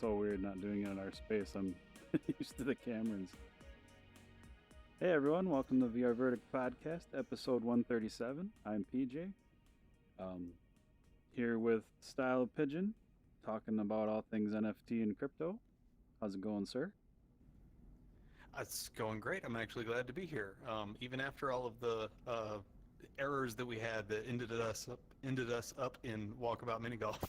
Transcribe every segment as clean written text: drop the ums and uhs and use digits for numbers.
so weird not doing it in our space. I'm used to the cameras. Hey everyone, welcome to VR Verdict Podcast, episode 137. I'm PJ. Here with Style Pigeon, talking about all things NFT and crypto. How's it going, sir? It's going great. I'm actually glad to be here. Even after all of the errors that we had that ended us up in Walkabout Mini Golf.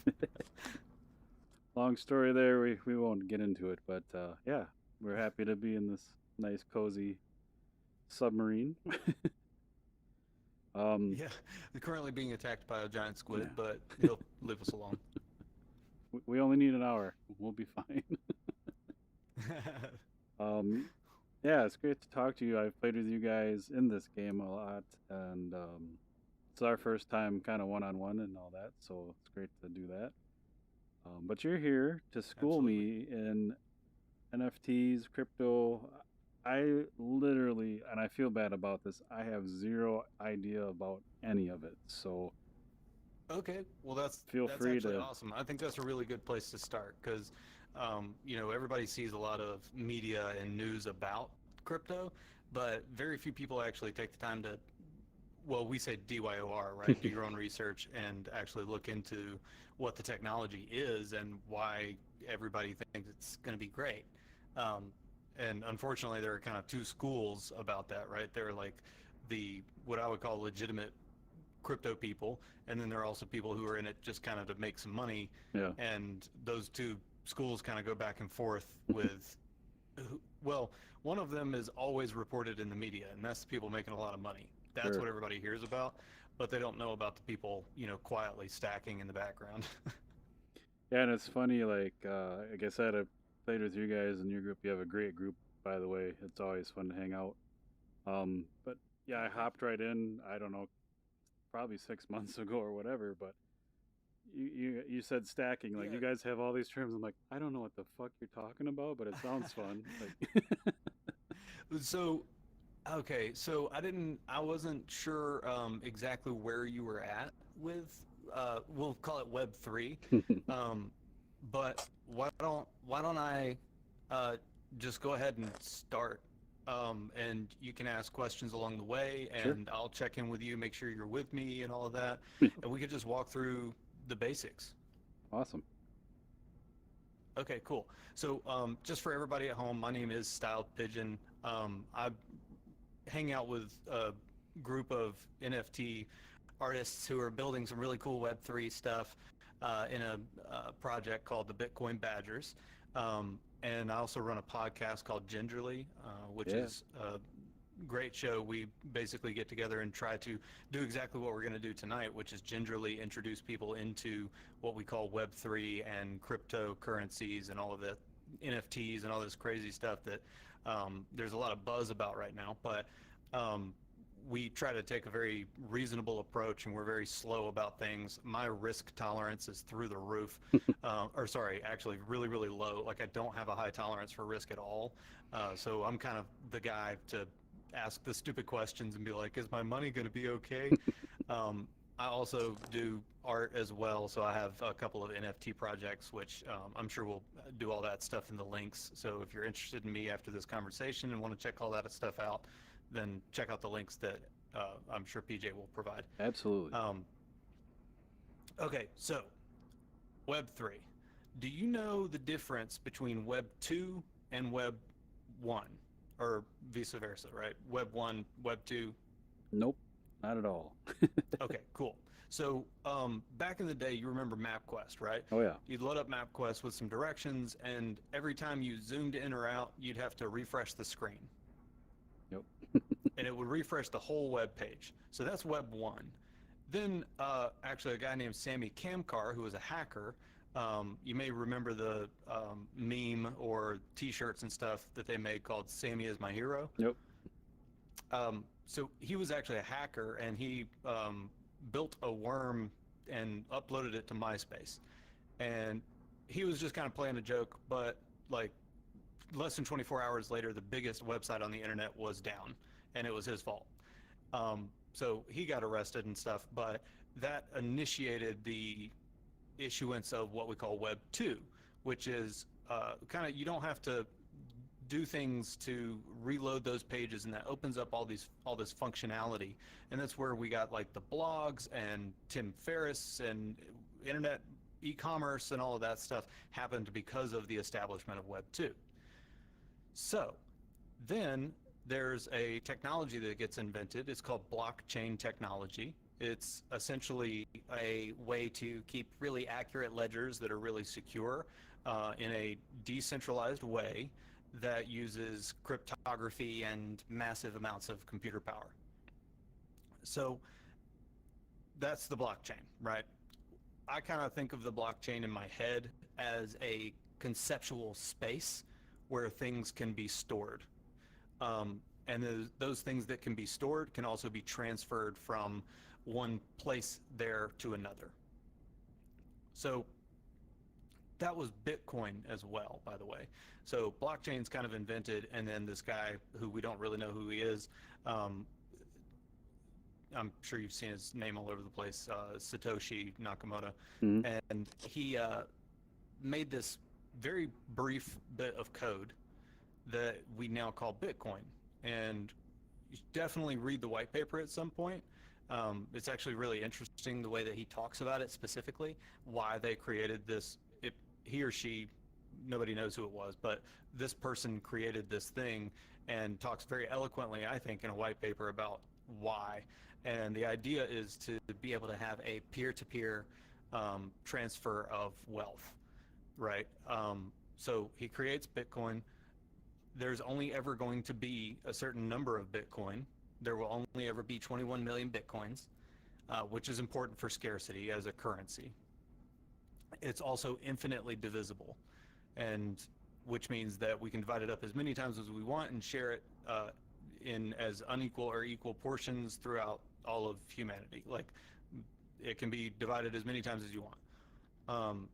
Long story there, we won't get into it, but yeah, we're happy to be in this nice, cozy submarine. Yeah, they're currently being attacked by a giant squid, Yeah. but he'll leave us alone. We only need an hour. We'll be fine. Um, yeah, it's great to talk to you. I've played with you guys in this game a lot, and it's our first time kind of one-on-one and all that, so it's great to do that. But you're here to school Absolutely. me in NFTs, crypto. I literally, and I feel bad about this, I have zero idea about any of it. So Okay, well feel that's free actually to, awesome. I think that's a really good place to start because everybody sees a lot of media and news about crypto, but very few people actually take the time to, well, we say DYOR, right? Do your own research and actually look into what the technology is and why everybody thinks it's going to be great. Um, and unfortunately, there are kind of two schools about that, right? There are like the what I would call legitimate crypto people, and then there are also people who are in it just kind of to make some money. yeah, And those two schools kind of go back and forth with, well, one of them is always reported in the media, and that's the people making a lot of money. That's sure. what everybody hears about, but they don't know about the people, quietly stacking in the background. Yeah, and it's funny, like I said, I played with you guys in your group. You have a great group, by the way. It's always fun to hang out. But yeah, I Oh, thank hopped right in. I don't know, probably 6 months ago or whatever. But you said stacking. you. Like Yeah. you guys have all these terms. I'm like, I don't know what the fuck you're talking about, but it sounds fun. Like, So, okay, so I wasn't sure exactly where you were at with, we'll call it Web 3. Um, but why don't I uh, just go ahead and start, and you can ask questions along the way, sure, and I'll check in with you, make sure you're with me, and all of that, and we could just walk through the basics. awesome. Okay, cool. So, just for everybody at home, my name is Style Pigeon. I hang out with a group of NFT artists who are building some really cool Web3 stuff in a project called the Bitcoin Badgers. And I also run a podcast called Gingerly, which Yeah, is a great show. We basically get together and try to do exactly what we're going to do tonight, which is gingerly introduce people into what we call Web3 and cryptocurrencies and all of the NFTs and all this crazy stuff that there's a lot of buzz about right now. But um, we try to take a very reasonable approach, and we're very slow about things. My risk tolerance is through the roof, or sorry, actually really, really low. Like I don't have a high tolerance for risk at all. So I'm kind of the guy to ask the stupid questions and be like, is my money going to be okay? I also do art as well, so I have a couple of NFT projects, which I'm sure we'll do all that stuff in the links. So if you're interested in me after this conversation and want to check all that stuff out, then check out the links that I'm sure PJ will provide. absolutely. Um, okay, so Web 3. Do you know the difference between Web 2 and Web 1? Or vice versa, right? Web 1, Web 2. Nope, not at all. Okay, cool. So back in the day, you remember MapQuest, right? Oh yeah. You'd load up MapQuest with some directions, and every time you zoomed in or out, you'd have to refresh the screen, Yep. and it would refresh the whole web page. So that's Web 1. Then, actually, a guy named Sammy Kamkar, who was a hacker, you may remember the meme or T-shirts and stuff that they made called "Sammy is my hero." Yep. So he was actually a hacker, and he built a worm and uploaded it to MySpace. And he was just kind of playing a joke, but like less than 24 hours later, the biggest website on the internet was down, and it was his fault. So he got arrested and stuff, but that initiated the issuance of what we call Web 2, which is kind of, you don't have to do things to reload those pages, and that opens up all this functionality. And that's where we got like the blogs and Tim Ferriss and internet e-commerce and all of that stuff happened because of the establishment of Web 2. So then there's a technology that gets invented. It's called blockchain technology. It's essentially a way to keep really accurate ledgers that are really secure in a decentralized way that uses cryptography and massive amounts of computer power. So that's the blockchain, right? I kind of think of the blockchain in my head as a conceptual space where things can be stored. And those things that can be stored can also be transferred from one place there to another. So that was Bitcoin as well, by the way. So blockchain's kind of invented, and then this guy who we don't really know who he is, I'm sure you've seen his name all over the place, Satoshi Nakamoto, Mhm. and he made this very brief bit of code that we now call Bitcoin. And you should definitely read the white paper at some point. It's actually really interesting the way that he talks about it specifically, why they created this. He or she, nobody knows who it was, but this person created this thing and talks very eloquently, I think, in a white paper about why. And the idea is to be able to have a peer-to-peer transfer of wealth, right? So he creates Bitcoin. There's only ever going to be a certain number of Bitcoin. There will only ever be 21 million Bitcoins, which is important for scarcity as a currency. It's also infinitely divisible, and which means that we can divide it up as many times as we want and share it in as unequal or equal portions throughout all of humanity. Like, it can be divided as many times as you want.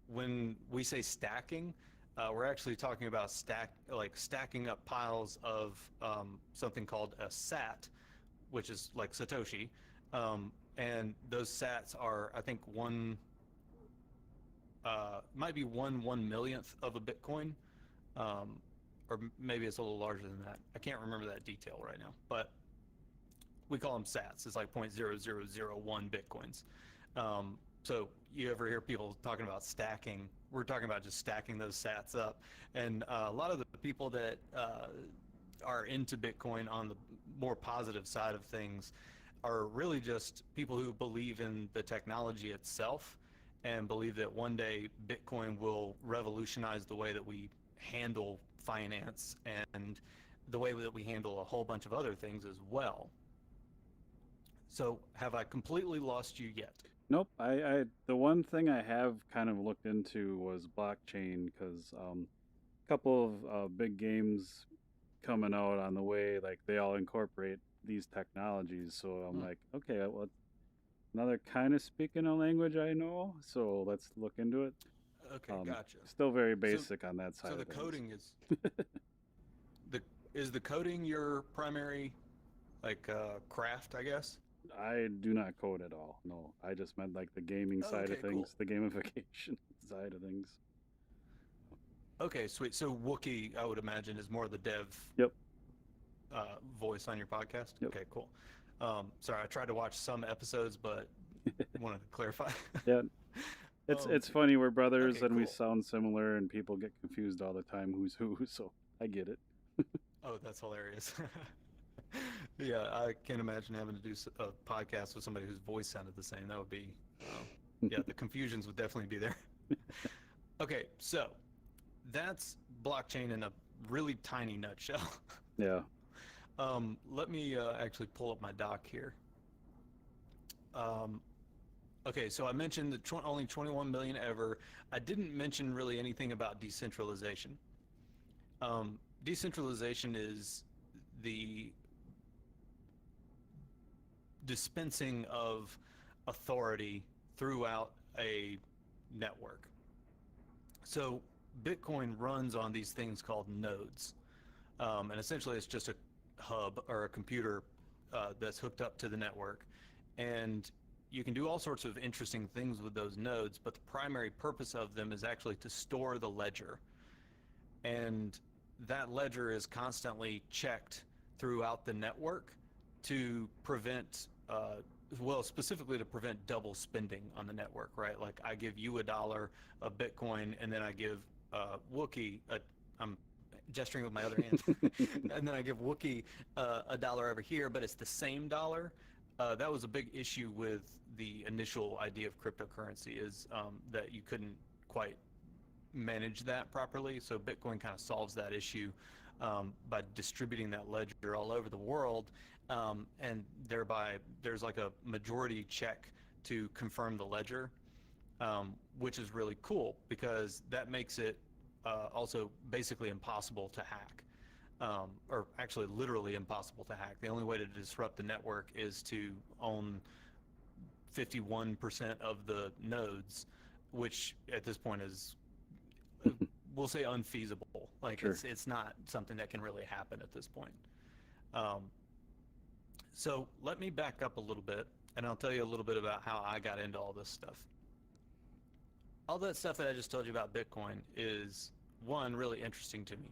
When we say stacking, we're actually talking about stacking up piles of something called a sat, which is like Satoshi, and those sats are, I think, might be 1/1,000,000th of a Bitcoin, or maybe it's a little larger than that. I can't remember that detail right now, but we call them sats. It's like 0.0001 Bitcoins. So you ever hear people talking about stacking? We're talking about just stacking those sats up. And a lot of the people that are into Bitcoin on the more positive side of things are really just people who believe in the technology itself and believe that one day Bitcoin will revolutionize the way that we handle finance and the way that we handle a whole bunch of other things as well. So have I completely lost you yet? Nope. The one thing I have kind of looked into was blockchain because a couple of big games coming out on the way, like they all incorporate these technologies. So I'm Hmm. like, okay, well, another kind of speaking a language I know, so let's look into it. Okay, gotcha. Still very So, basic on that side so the of things. coding the is the coding your primary craft, I guess? I do not code at all. No, I just meant like the gaming Oh, side of okay, cool. things, the gamification side of things. Okay, sweet. So Wookie, I would imagine, is more the dev Yep, voice on your podcast. yep. Okay, cool. Sorry, I tried to watch some episodes, but wanted to clarify. Yeah, um, it's funny we're brothers okay, and we cool. sound similar and people get confused all the time who's who, so I get it. Oh, that's hilarious. Yeah, I can't imagine having to do a podcast with somebody whose voice sounded the same. That would be, yeah, the confusions would definitely be there. Okay, so that's blockchain in a really tiny nutshell. Yeah. Let me actually pull up my doc here. Um, okay, so I mentioned the only 21 million ever. I didn't mention really anything about decentralization. Decentralization is the dispensing of authority throughout a network. So Bitcoin runs on these things called nodes. And essentially it's just a hub or a computer that's hooked up to the network. And you can do all sorts of interesting things with those nodes, but the primary purpose of them is actually to store the ledger. And that ledger is constantly checked throughout the network to prevent, well, specifically to prevent double spending on the network, right? Like I give you $1 of Bitcoin, and then I give Wookie, I'm gesturing with my other hand, and then I give Wookie $1 over here, but it's the same dollar. That was a big issue with the initial idea of cryptocurrency, is that you couldn't quite manage that properly. So Bitcoin kind of solves that issue by distributing that ledger all over the world, and thereby there's like a majority check to confirm the ledger, which is really cool because that makes it also basically impossible to hack. Or actually literally impossible to hack. The only way to disrupt the network is to own 51% of the nodes, which at this point is, we'll say, unfeasible. Like Sure. it's not something that can really happen at this point. Um, so let me back up a little bit, and I'll tell you a little bit about how I got into all this stuff. All that stuff that I just told you about Bitcoin is, one, really interesting to me.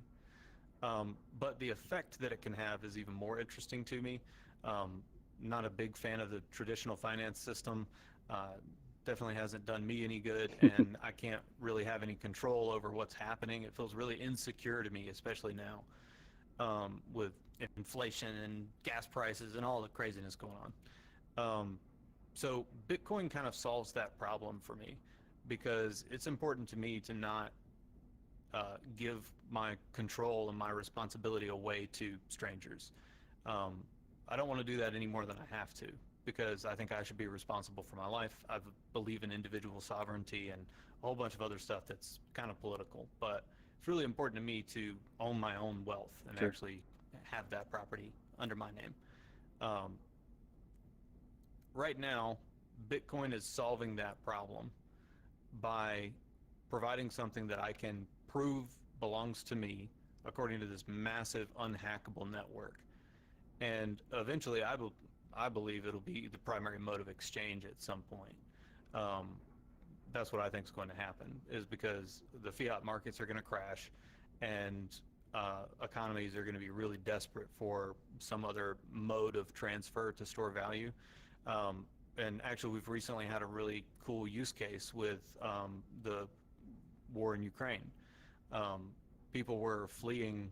But the effect that it can have is even more interesting to me. Not a big fan of the traditional finance system. Definitely hasn't done me any good, and I can't really have any control over what's happening. It feels really insecure to me, especially now, with inflation and gas prices and all the craziness going on. So Bitcoin kind of solves that problem for me, because it's important to me to not give my control and my responsibility away to strangers. I don't want to do that any more than I have to, because I think I should be responsible for my life. I believe in individual sovereignty and a whole bunch of other stuff that's kind of political, but it's really important to me to own my own wealth and Sure. actually have that property under my name. Um, right now, Bitcoin is solving that problem by providing something that I can prove belongs to me according to this massive unhackable network. And eventually, I believe it'll be the primary mode of exchange at some point. Um, that's what I think is going to happen, is because the fiat markets are going to crash, and economies are going to be really desperate for some other mode of transfer to store value. And actually, we've recently had a really cool use case with the war in Ukraine. People were fleeing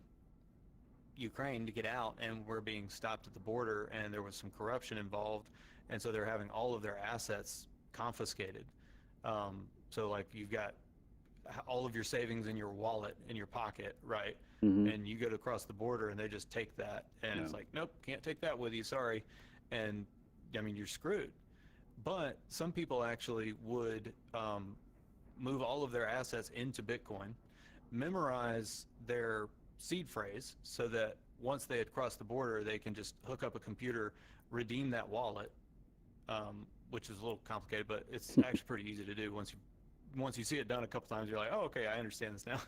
Ukraine to get out and were being stopped at the border, and there was some corruption involved, and so they're having all of their assets confiscated. So like you've got all of your savings in your wallet in your pocket, right? Hmm. And you go to cross the border and they just take that, and Yeah. it's like, nope, can't take that with you, sorry. And I mean, you're screwed. But some people actually would move all of their assets into Bitcoin, memorize their seed phrase so that once they had crossed the border, they can just hook up a computer, redeem that wallet, which is a little complicated, but it's actually pretty easy to do. Once you see it done a couple times, you're like, oh, okay, I understand this now.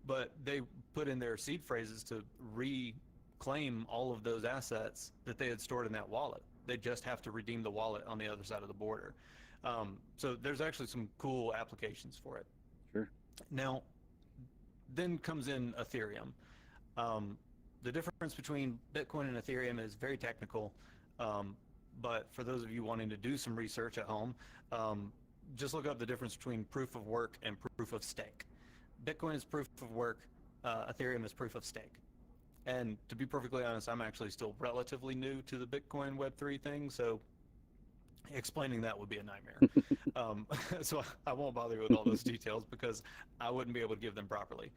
But they put in their seed phrases to reclaim all of those assets that they had stored in that wallet. They just have to redeem the wallet on the other side of the border. So there's actually some cool applications for it. Sure. Now, then comes in Ethereum. The difference between Bitcoin and Ethereum is very technical, but for those of you wanting to do some research at home, just look up the difference between proof of work and proof of stake. Bitcoin is proof of work, Ethereum is proof of stake. And to be perfectly honest, I'm actually still relatively new to the Bitcoin Web3 thing, so explaining that would be a nightmare. So I won't bother you with all those details because I wouldn't be able to give them properly.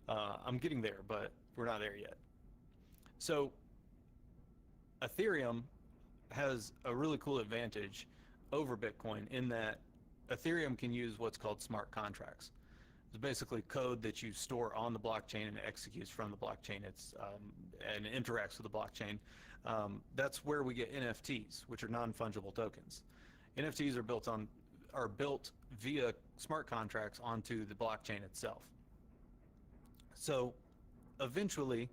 I'm getting there, but we're not there yet. So Ethereum has a really cool advantage over Bitcoin in that Ethereum can use what's called smart contracts. It's basically code that you store on the blockchain and executes from the blockchain. It's and interacts with the blockchain. That's where we get NFTs, which are non-fungible tokens. NFTs are built via smart contracts onto the blockchain itself. So eventually,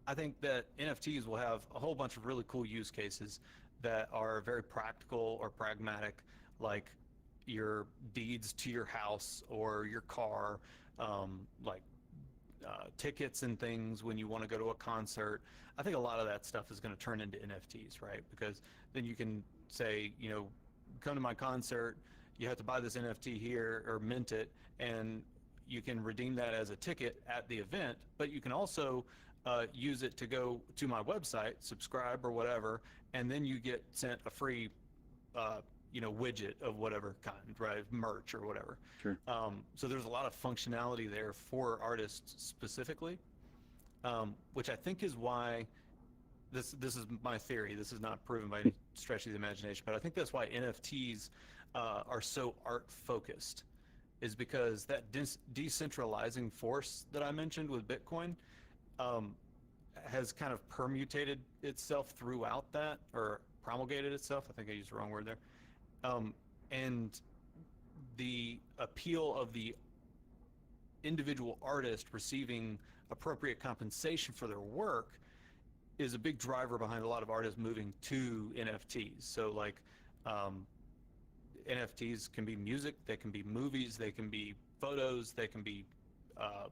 I think that NFTs will have a whole bunch of really cool use cases that are very practical or pragmatic, like your deeds to your house or your car, like tickets and things when you want to go to a concert. I think a lot of that stuff is going to turn into NFTs, right? Because then you can say, come to my concert, you have to buy this NFT here or mint it, and you can redeem that as a ticket at the event, but you can also use it to go to my website, subscribe or whatever, and then you get sent a free uh, widget of whatever kind, right? Merch or whatever. Sure. So there's a lot of functionality there for artists specifically, which I think is why this is my theory. This is not proven by any stretch of the imagination, but I think that's why NFTs are so art focused, is because that decentralizing force that I mentioned with Bitcoin um, has kind of permutated itself throughout that, or promulgated itself. I think I used the wrong word there. And the appeal of the individual artist receiving appropriate compensation for their work is a big driver behind a lot of artists moving to NFTs. So like NFTs can be music, they can be movies, they can be photos, they can be uh,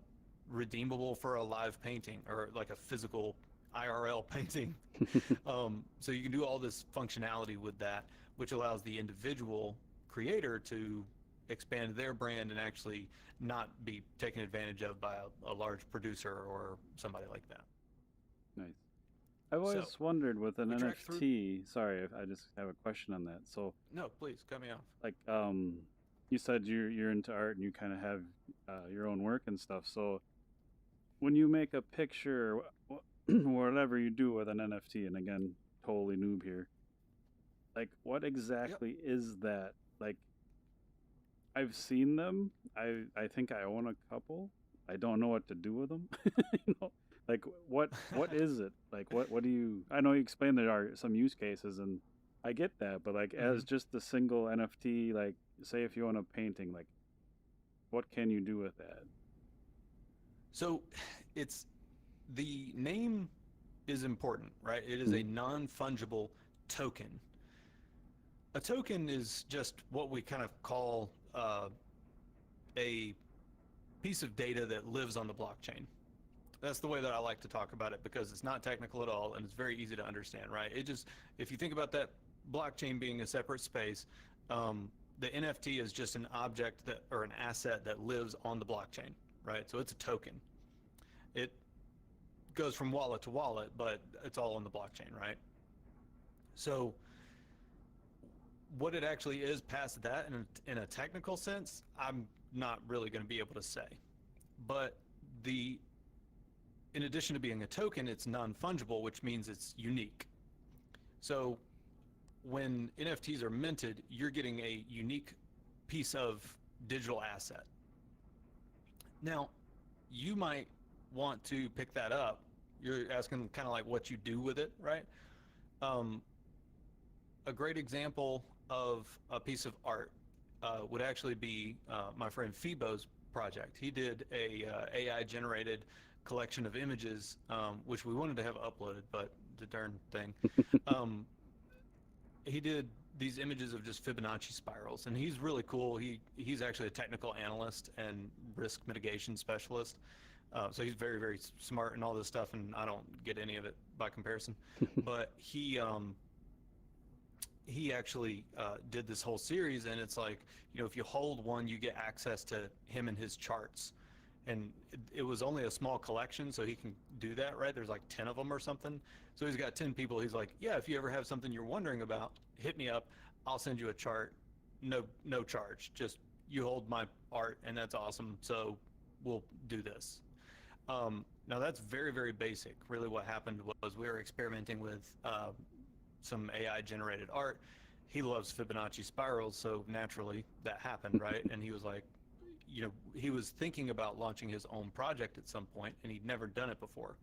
redeemable for a live painting or like a physical IRL painting. So you can do all this functionality with that, which allows the individual creator to expand their brand and actually not be taken advantage of by a large producer or somebody like that. Nice. I've So always wondered with an we track through. NFT. Sorry, I just have a question on that. So, No, please cut me off. like, you said you're into art and you kind of have your own work and stuff. So, when you make a picture, whatever you do with an NFT, and again, totally noob here, like, what Yep. exactly is that? Like, I've seen them. I think I own a couple. I don't know what to do with them. you know, like what is it? Like what do you? I know you explained there are some use cases, and I get that, but like Hmm. as just a single NFT, like say if you own a painting, like what can you do with that? So it's the name is important, right? It is a Mhm. non-fungible token. A token is just what we kind of call a piece of data that lives on the blockchain. That's the way that I like to talk about it because it's not technical at all and it's very easy to understand, right? It just, if you think about that blockchain being a separate space, the NFT is just an object that, or an asset that lives on the blockchain, right? So it's a token. It goes from wallet to wallet, but it's all on the blockchain, right? So what it actually is past that in a technical sense, I'm not really going to be able to say. But the in addition to being a token, it's non-fungible, which means it's unique. So when NFTs are minted, you're getting a unique piece of digital asset. Now, you might want to pick that up. You're asking kind of like what you do with it, right? Um, a great example of a piece of art would actually be my friend Phoebo's project. He did a AI generated collection of images, which we wanted to have uploaded, but the darn thing. Um, he did these images of just Fibonacci spirals, and he's really cool. He's actually a technical analyst and risk mitigation specialist. So he's very, very smart and all this stuff, and I don't get any of it by comparison. But he actually did this whole series, and it's like, if you hold one, you get access to him and his charts. And it was only a small collection, so he can do that, right? There's like 10 of them or something. So he's got 10 people. He's like, yeah, if you ever have something you're wondering about, hit me up. I'll send you a chart. No charge. Just you hold my art, and that's awesome. So we'll do this. Now that's very, very basic. Really what happened was we were experimenting with some AI generated art. He loves Fibonacci spirals, so naturally that happened, right? And he was like, he was thinking about launching his own project at some point, and he'd never done it before.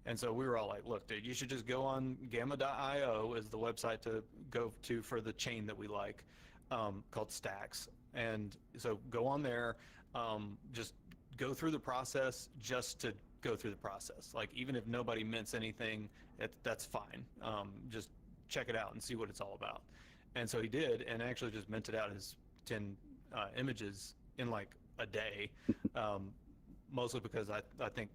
And so we were all like, look, dude, you should just go on gamma.io is the website to go to for the chain that we like, called Stacks. And so go on there, just go through the process just to go through the process. Like, even if nobody mints anything, that's fine. Just check it out and see what it's all about. And so he did, and actually just minted out his 10 images in like a day, um, mostly because I think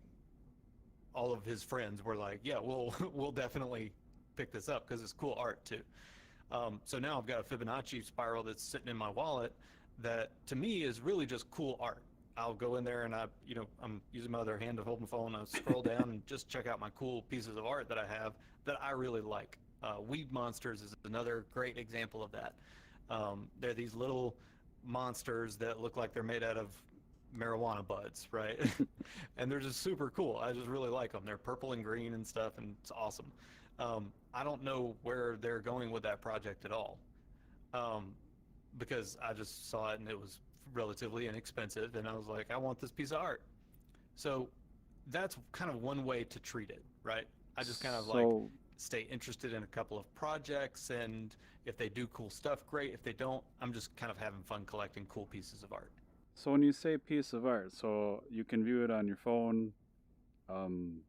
all of his friends were like, yeah, we'll definitely pick this up because it's cool art too. So now I've got a Fibonacci spiral that's sitting in my wallet that to me is really just cool art. I'll go in there and I'm using my other hand to hold my phone. I scroll down and just check out my cool pieces of art that I have that I really like. Weed Monsters is another great example of that. They're these little monsters that look like they're made out of marijuana buds, right? And they're just super cool. I just really like them. They're purple and green and stuff, and it's awesome. I don't know where they're going with that project at all, um, because I just saw it and it was relatively inexpensive, and I was like, I want this piece of art. So that's kind of one way to treat it, right? I just kind of like So, stay interested in a couple of projects, and if they do cool stuff, great. If they don't, I'm just kind of having fun collecting cool pieces of art. so when you say piece of art, so you can view it on your phone. Um,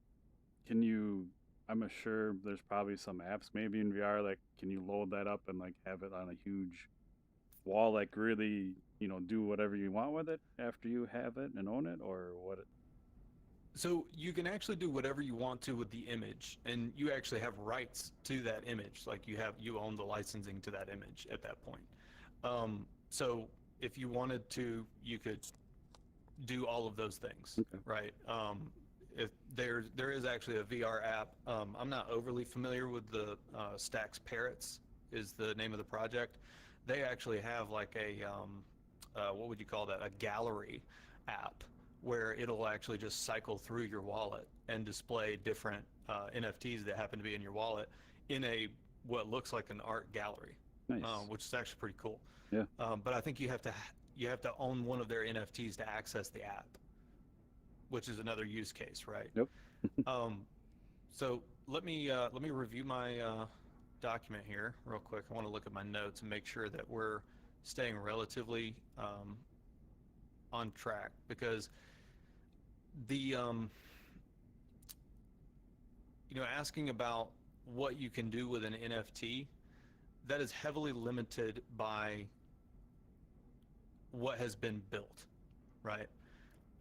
can you? I'm sure there's probably some apps maybe in VR. Like, can you load that up and like have it on a huge wall? Like, really, do whatever you want with it after you have it and own it, or what? So you can actually do whatever you want to with the image, and you actually have rights to that image. Like you own the licensing to that image at that point. So if you wanted to, you could do all of those things, Okay. right? If there is actually a VR app. I'm not overly familiar with the Stacks Parrots is the name of the project. They actually have like a what would you call that? A gallery app where it'll actually just cycle through your wallet and display different NFTs that happen to be in your wallet in a what looks like an art gallery, Nice. which is actually pretty cool. Yeah. But I think you have to own one of their NFTs to access the app, which is another use case, right? Yep. Um, so let me review my document here real quick. I want to look at my notes and make sure that we're staying relatively on track because the asking about what you can do with an NFT, that is heavily limited by what has been built, right?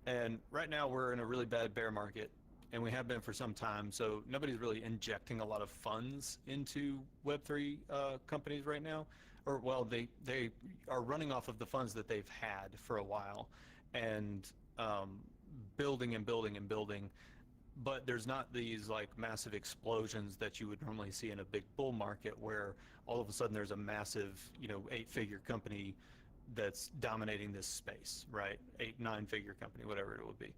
And right now we're in a really bad bear market, and we have been for some time. So nobody's really injecting a lot of funds into Web3 companies right now, or well, they are running off of the funds that they've had for a while, and building and building and building. But there's not these like massive explosions that you would normally see in a big bull market, where all of a sudden there's a massive, 8-figure company that's dominating this space, right? 8, 9-figure company, whatever it would be.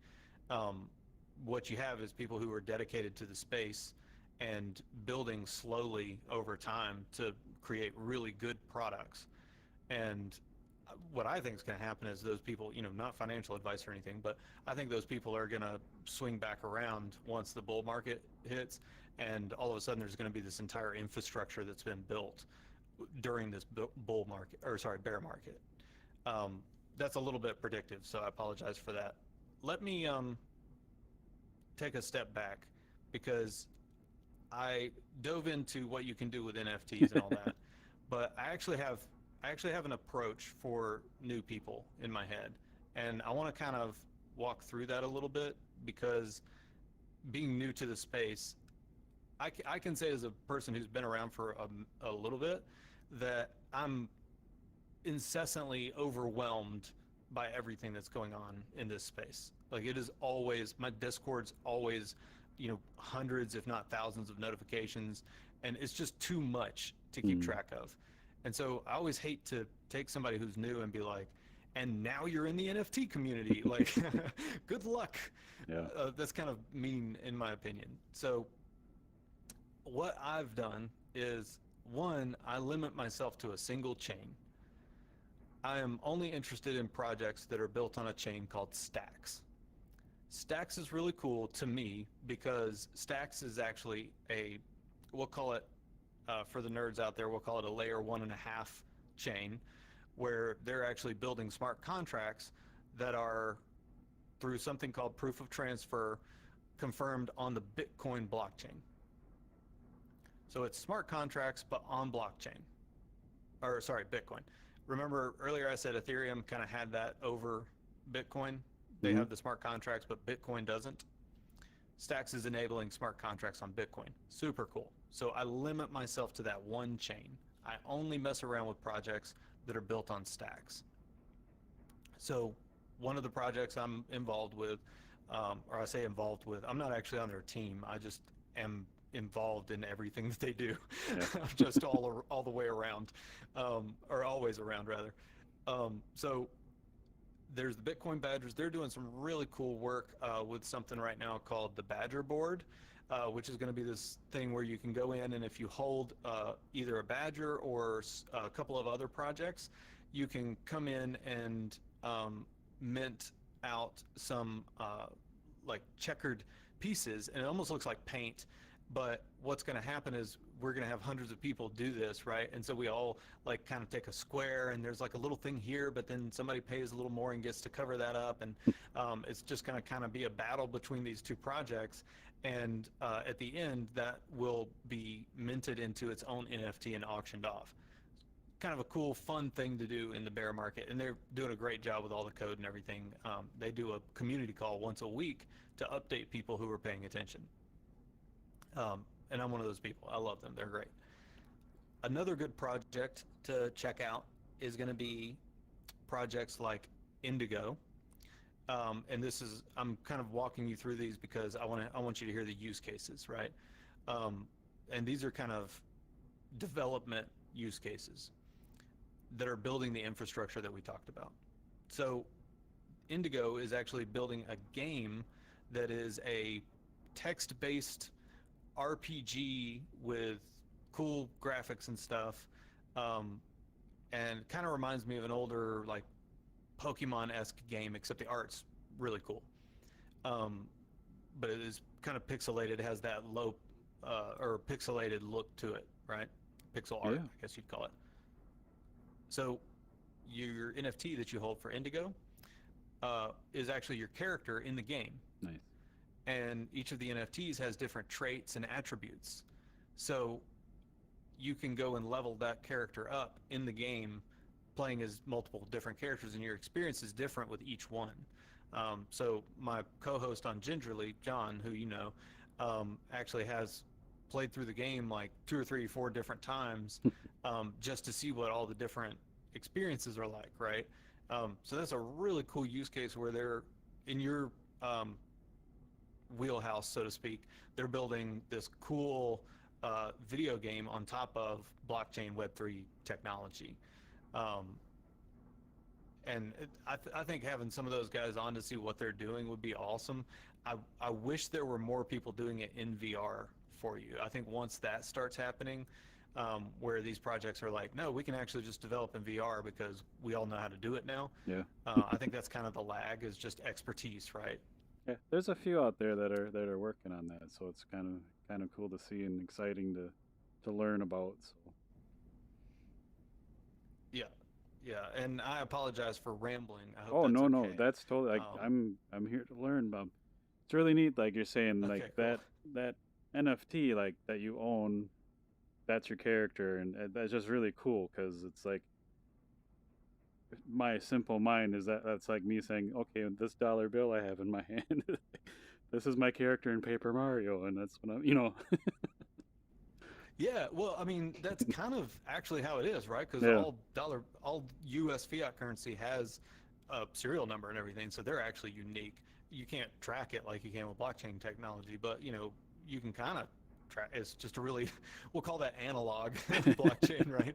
What you have is people who are dedicated to the space and building slowly over time to create really good products. And what I think is going to happen is those people, not financial advice or anything, but I think those people are going to swing back around once the bull market hits, and all of a sudden there's going to be this entire infrastructure that's been built during this bull market, or sorry, bear market. That's a little bit predictive, so I apologize for that. Let me take a step back because I dove into what you can do with NFTs and all that, but I actually have an approach for new people in my head, and I want to kind of walk through that a little bit because being new to the space, I can say as a person who's been around for a little bit that I'm incessantly overwhelmed by everything that's going on in this space. Like it is always, my Discord's always, hundreds if not thousands of notifications, and it's just too much to keep Mm. track of. And so I always hate to take somebody who's new and be like, and now you're in the NFT community. Like, good luck. Yeah. That's kind of mean in my opinion. So what I've done is, one, I limit myself to a single chain. I am only interested in projects that are built on a chain called Stacks. Stacks is really cool to me because Stacks is actually we'll call it, for the nerds out there, we'll call it a layer 1.5 chain, where they're actually building smart contracts that are, through something called proof of transfer, confirmed on the Bitcoin blockchain. So it's smart contracts, but on blockchain. Or sorry, Bitcoin. Remember earlier I said Ethereum kind of had that over Bitcoin? They Hmm. have the smart contracts, but Bitcoin doesn't. Stacks is enabling smart contracts on Bitcoin. Super cool. So I limit myself to that one chain. I only mess around with projects that are built on Stacks. So one of the projects I'm involved with, or I say involved with, I'm not actually on their team. I just am involved in everything that they do. Yeah. I'm just all the way around, or always around rather. So there's the Bitcoin Badgers. They're doing some really cool work with something right now called the Badger Board, which is going to be this thing where you can go in and if you hold either a Badger or a couple of other projects, you can come in and mint out some like checkered pieces, and it almost looks like paint. But what's going to happen is we're going to have hundreds of people do this, right? And so we all like kind of take a square, and there's like a little thing here, but then somebody pays a little more and gets to cover that up, and it's just going to kind of be a battle between these two projects. And at the end, that will be minted into its own NFT and auctioned off. Kind of a cool, fun thing to do in the bear market, and they're doing a great job with all the code and everything. They do a community call once a week to update people who are paying attention. And I'm one of those people. I love them. They're great. Another good project to check out is going to be projects like Indigo. And this is, I'm kind of walking you through these because I want you to hear the use cases, right? And these are kind of development use cases that are building the infrastructure that we talked about. So Indigo is actually building a game that is a text-based RPG with cool graphics and stuff, and kind of reminds me of an older like Pokemon-esque game, except the art's really cool. But it is kind of pixelated. It has that low or pixelated look to it, right? Pixel art, Yeah. I guess you'd call it. So your NFT that you hold for Indigo is actually your character in the game. Nice. And each of the NFTs has different traits and attributes. So you can go and level that character up in the game, playing as multiple different characters, and your experience is different with each one. So my co-host on Gingerly, John, who you know, actually has played through the game like 2 or 3 or 4 different times, just to see what all the different experiences are like, right? So that's a really cool use case where they're in your wheelhouse, so to speak. They're building this cool video game on top of blockchain Web3 technology. And I think having some of those guys on to see what they're doing would be awesome. I wish there were more people doing it in VR for you. I think once that starts happening, where these projects are like, no, we can actually just develop in VR because we all know how to do it now. Yeah. I think that's kind of the lag, is just expertise, right? Yeah. There's a few out there that are working on that, so it's kind of cool to see and exciting to learn about. So Yeah, yeah. And I apologize for rambling. I hope oh that's no no, okay. that's totally like Um, I'm here to learn, but it's really neat. Like you're saying, like okay, cool. that NFT like that you own, that's your character, and that's just really cool because it's like my simple mind is that's like me saying, okay, this dollar bill I have in my hand, this is my character in Paper Mario, and that's what I'm. Yeah, well, I mean, that's kind of actually how it is, right? Because Yeah, all U.S. fiat currency has a serial number and everything, so they're actually unique. You can't track it like you can with blockchain technology, but you can kind of track. It's just a really, we'll call that analog blockchain, right?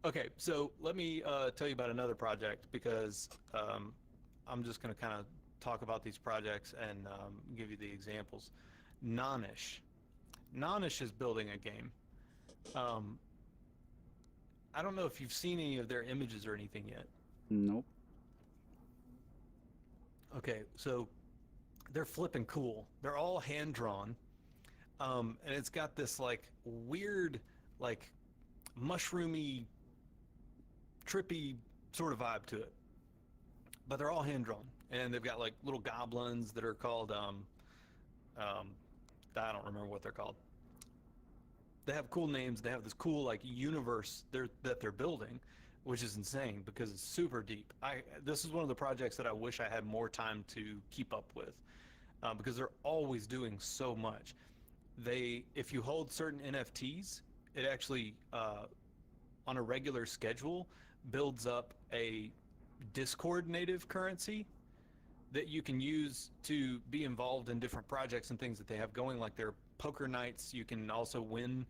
Okay, so let me tell you about another project because I'm just going to kind of talk about these projects and give you the examples. Nonish. Nonish is building a game. Um, I don't know if you've seen any of their images or anything yet. nope. Okay, so they're flipping cool. They're all hand drawn, and it's got this like weird, like mushroomy, trippy sort of vibe to it. But they're all hand drawn, and they've got like little goblins that are called I don't remember what they're called. They have cool names. They have this cool like universe that they're building, which is insane because it's super deep. This is one of the projects that I wish I had more time to keep up with, because they're always doing so much. If you hold certain NFTs, it actually on a regular schedule builds up a Discord native currency that you can use to be involved in different projects and things that they have going, like their poker nights. You can also win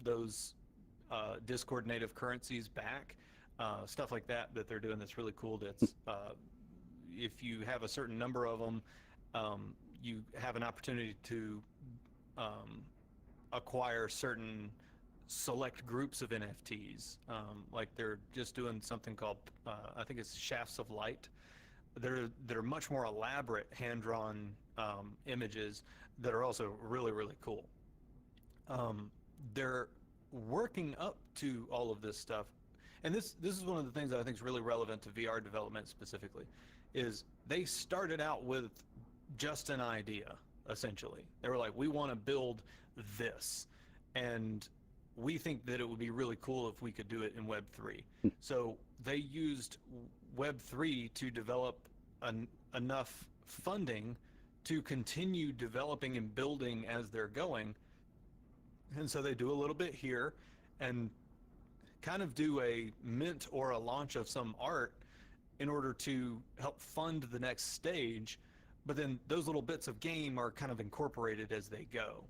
those Discord native currencies back, stuff like that they're doing that's really cool. That's if you have a certain number of them, you have an opportunity to acquire certain select groups of NFTs. Like they're just doing something called, I think it's Shafts of Light. They're much more elaborate hand-drawn images that are also really, really cool. They're working up to all of this stuff. And this is one of the things that I think is really relevant to VR development specifically, is they started out with just an idea, essentially. They were like, we want to build this. And we think that it would be really cool if we could do it in Web3. So they used Web3 to develop enough funding to continue developing and building as they're going. And so they do a little bit here and kind of do a mint or a launch of some art in order to help fund the next stage. But then those little bits of game are kind of incorporated as they go.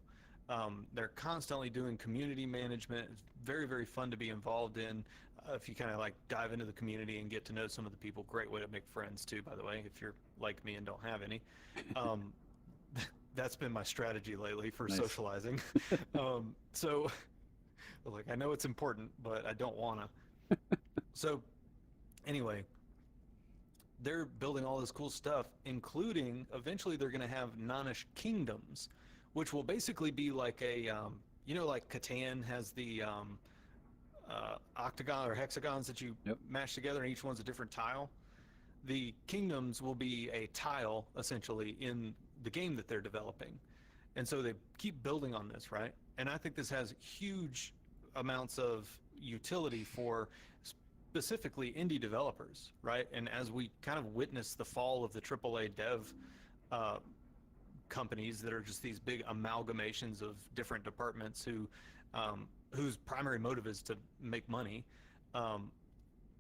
They're constantly doing community management. It's very, very fun to be involved in. If you kind of like dive into the community and get to know some of the people, great way to make friends too, by the way, if you're like me and don't have any. That's been my strategy lately for socializing. So like, I know it's important, but I don't wanna. So anyway, they're building all this cool stuff, including eventually they're gonna have Nanish kingdoms, which will basically be like a, you know, like Catan has the octagon or hexagons that you mash together, and each one's a different tile. The kingdoms will be a tile, essentially, in the game that they're developing. And so they keep building on this, right? And I think this has huge amounts of utility for specifically indie developers, right? And as we kind of witness the fall of the AAA dev companies that are just these big amalgamations of different departments whose primary motive is to make money,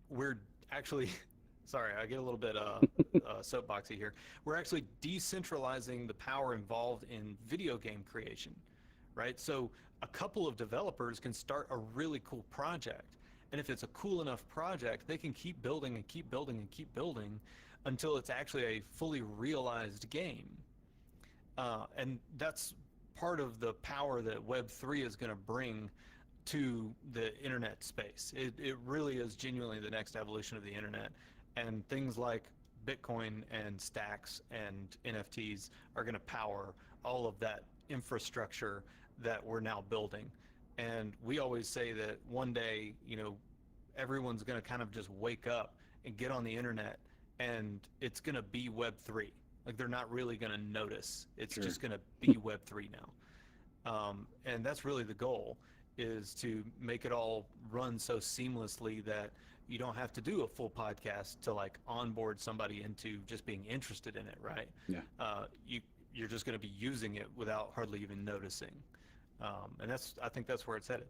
we're actually sorry, I get a little bit soapboxy here. We're actually decentralizing the power involved in video game creation, right? So a couple of developers can start a really cool project, and if it's a cool enough project, they can keep building and keep building and keep building until it's actually a fully realized game. And that's part of the power that Web3 is going to bring to the internet space. It really is genuinely the next evolution of the internet, and things like Bitcoin and stacks and NFTs are going to power all of that infrastructure that we're now building. And we always say that one day, you know, everyone's going to kind of just wake up and get on the internet, and it's going to be Web3. Like, they're not really going to notice. It's just going to be Web3 now. And that's really the goal, is to make it all run so seamlessly that you don't have to do a full podcast to like onboard somebody into just being interested in it, right? Yeah. You're just going to be using it without hardly even noticing. And I think that's where it's headed.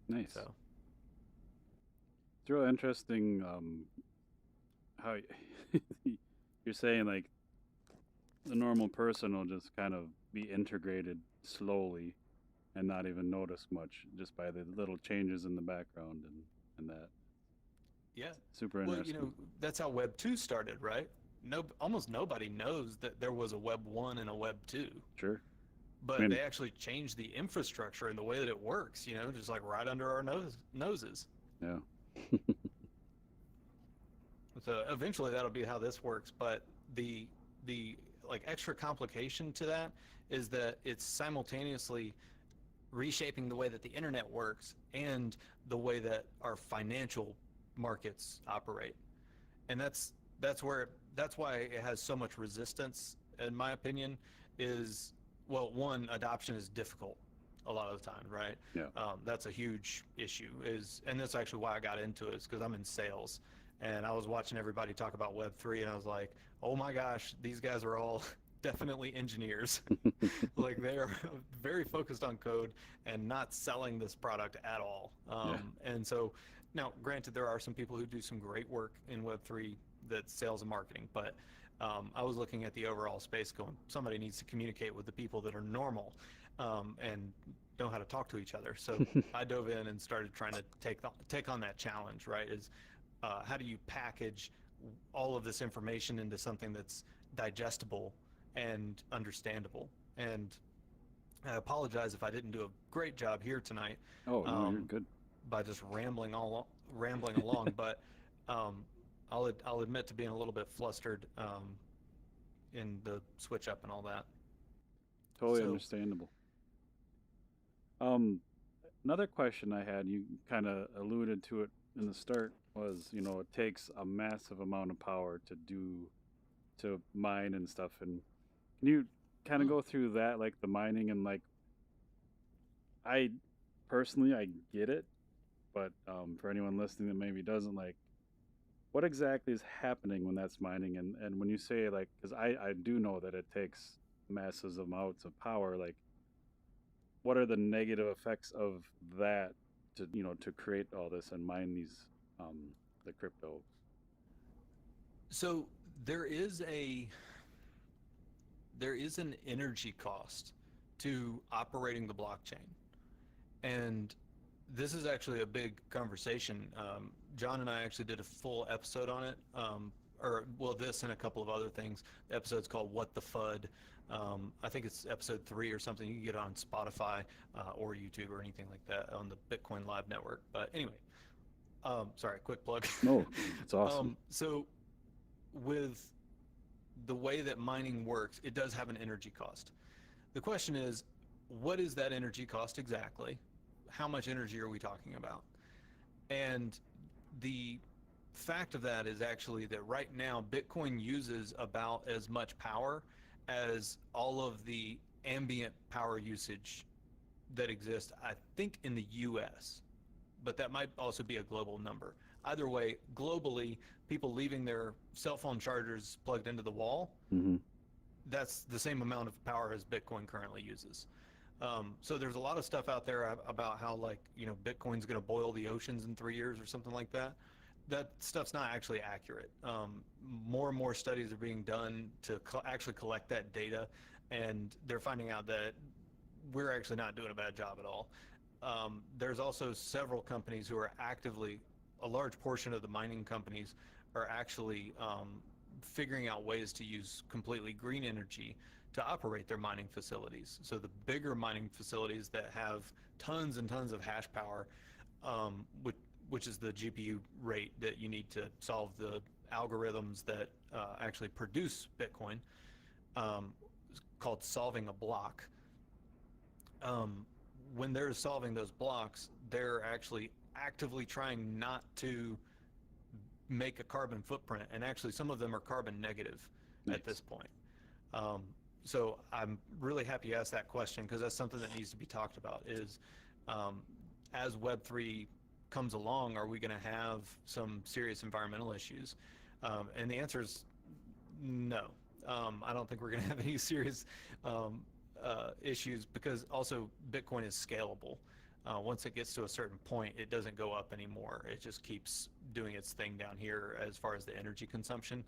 Nice. So it's real interesting how you're saying like the normal person will just kind of be integrated slowly and not even notice much just by the little changes in the background and that. Yeah. Super interesting. Well, you know, that's how Web 2 started, right? Almost nobody knows that there was a Web 1 and a Web 2. Sure. But they actually changed the infrastructure and the way that it works, you know, just like right under our noses. Yeah. So eventually that'll be how this works. But the like extra complication to that is that it's simultaneously reshaping the way that the internet works and the way that our financial markets operate. And that's why it has so much resistance, in my opinion, is well, one, adoption is difficult a lot of the time, right? Yeah. That's a huge issue. And that's actually why I got into it, is because I'm in sales, and I was watching everybody talk about Web3, and I was like, oh my gosh, these guys are all definitely engineers. Like they are very focused on code and not selling this product at all. Yeah. And so now, granted, there are some people who do some great work in Web3, that's sales and marketing, but I was looking at the overall space going, somebody needs to communicate with the people that are normal, and know how to talk to each other. So I dove in and started trying to take on that challenge, right? Is how do you package all of this information into something that's digestible and understandable? And I apologize if I didn't do a great job here tonight, Oh no, you're um, good. by just rambling along, but um, I'll admit to being a little bit flustered, in the switch up and all that. Totally So, understandable. Um, Another question I had, you kind of alluded to it in the start, was it takes a massive amount of power to mine and stuff. And can you kind of mm, go through that, like the mining and like I personally I get it, but for anyone listening that maybe doesn't, like what exactly is happening when that's mining, and when you say like, because I do know that it takes massive amounts of power, like what are the negative effects of that to to create all this and mine these um the crypto. so there is a there is an energy cost to operating the blockchain. And this is actually a big conversation. John and I actually did a full episode on it, or well, this and a couple of other things. The episode's called "What the FUD." I think it's episode 3 or something. You can get it on Spotify, or YouTube or anything like that on the Bitcoin Live network. But anyway, sorry, quick plug. No, it's awesome. So with the way that mining works, it does have an energy cost. The question is, what is that energy cost exactly? How much energy are we talking about? And the fact of that is actually that right now, Bitcoin uses about as much power as all of the ambient power usage that exists, I think, in the US, but that might also be a global number. Either way, globally, people leaving their cell phone chargers plugged into the wall, Hmm. that's the same amount of power as Bitcoin currently uses. So there's a lot of stuff out there about how, like, Bitcoin's going to boil the oceans in 3 years or something like that. That stuff's not actually accurate. More and more studies are being done to actually collect that data, and they're finding out that we're actually not doing a bad job at all. There's also several companies who are actively, a large portion of the mining companies are actually figuring out ways to use completely green energy to operate their mining facilities. So the bigger mining facilities that have tons and tons of hash power, which is the GPU rate that you need to solve the algorithms that actually produce Bitcoin, called solving a block. Um, when they're solving those blocks, they're actually actively trying not to make a carbon footprint, and actually some of them are carbon negative at this Nice. point. Um, so I'm really happy you asked that question, because that's something that needs to be talked about. Is um, as Web3 comes along, are we going to have some serious environmental issues? And the answer is no. I don't think we're going to have any serious um, issues, because also Bitcoin is scalable. Once it gets to a certain point, it doesn't go up anymore. It just keeps doing its thing down here as far as the energy consumption,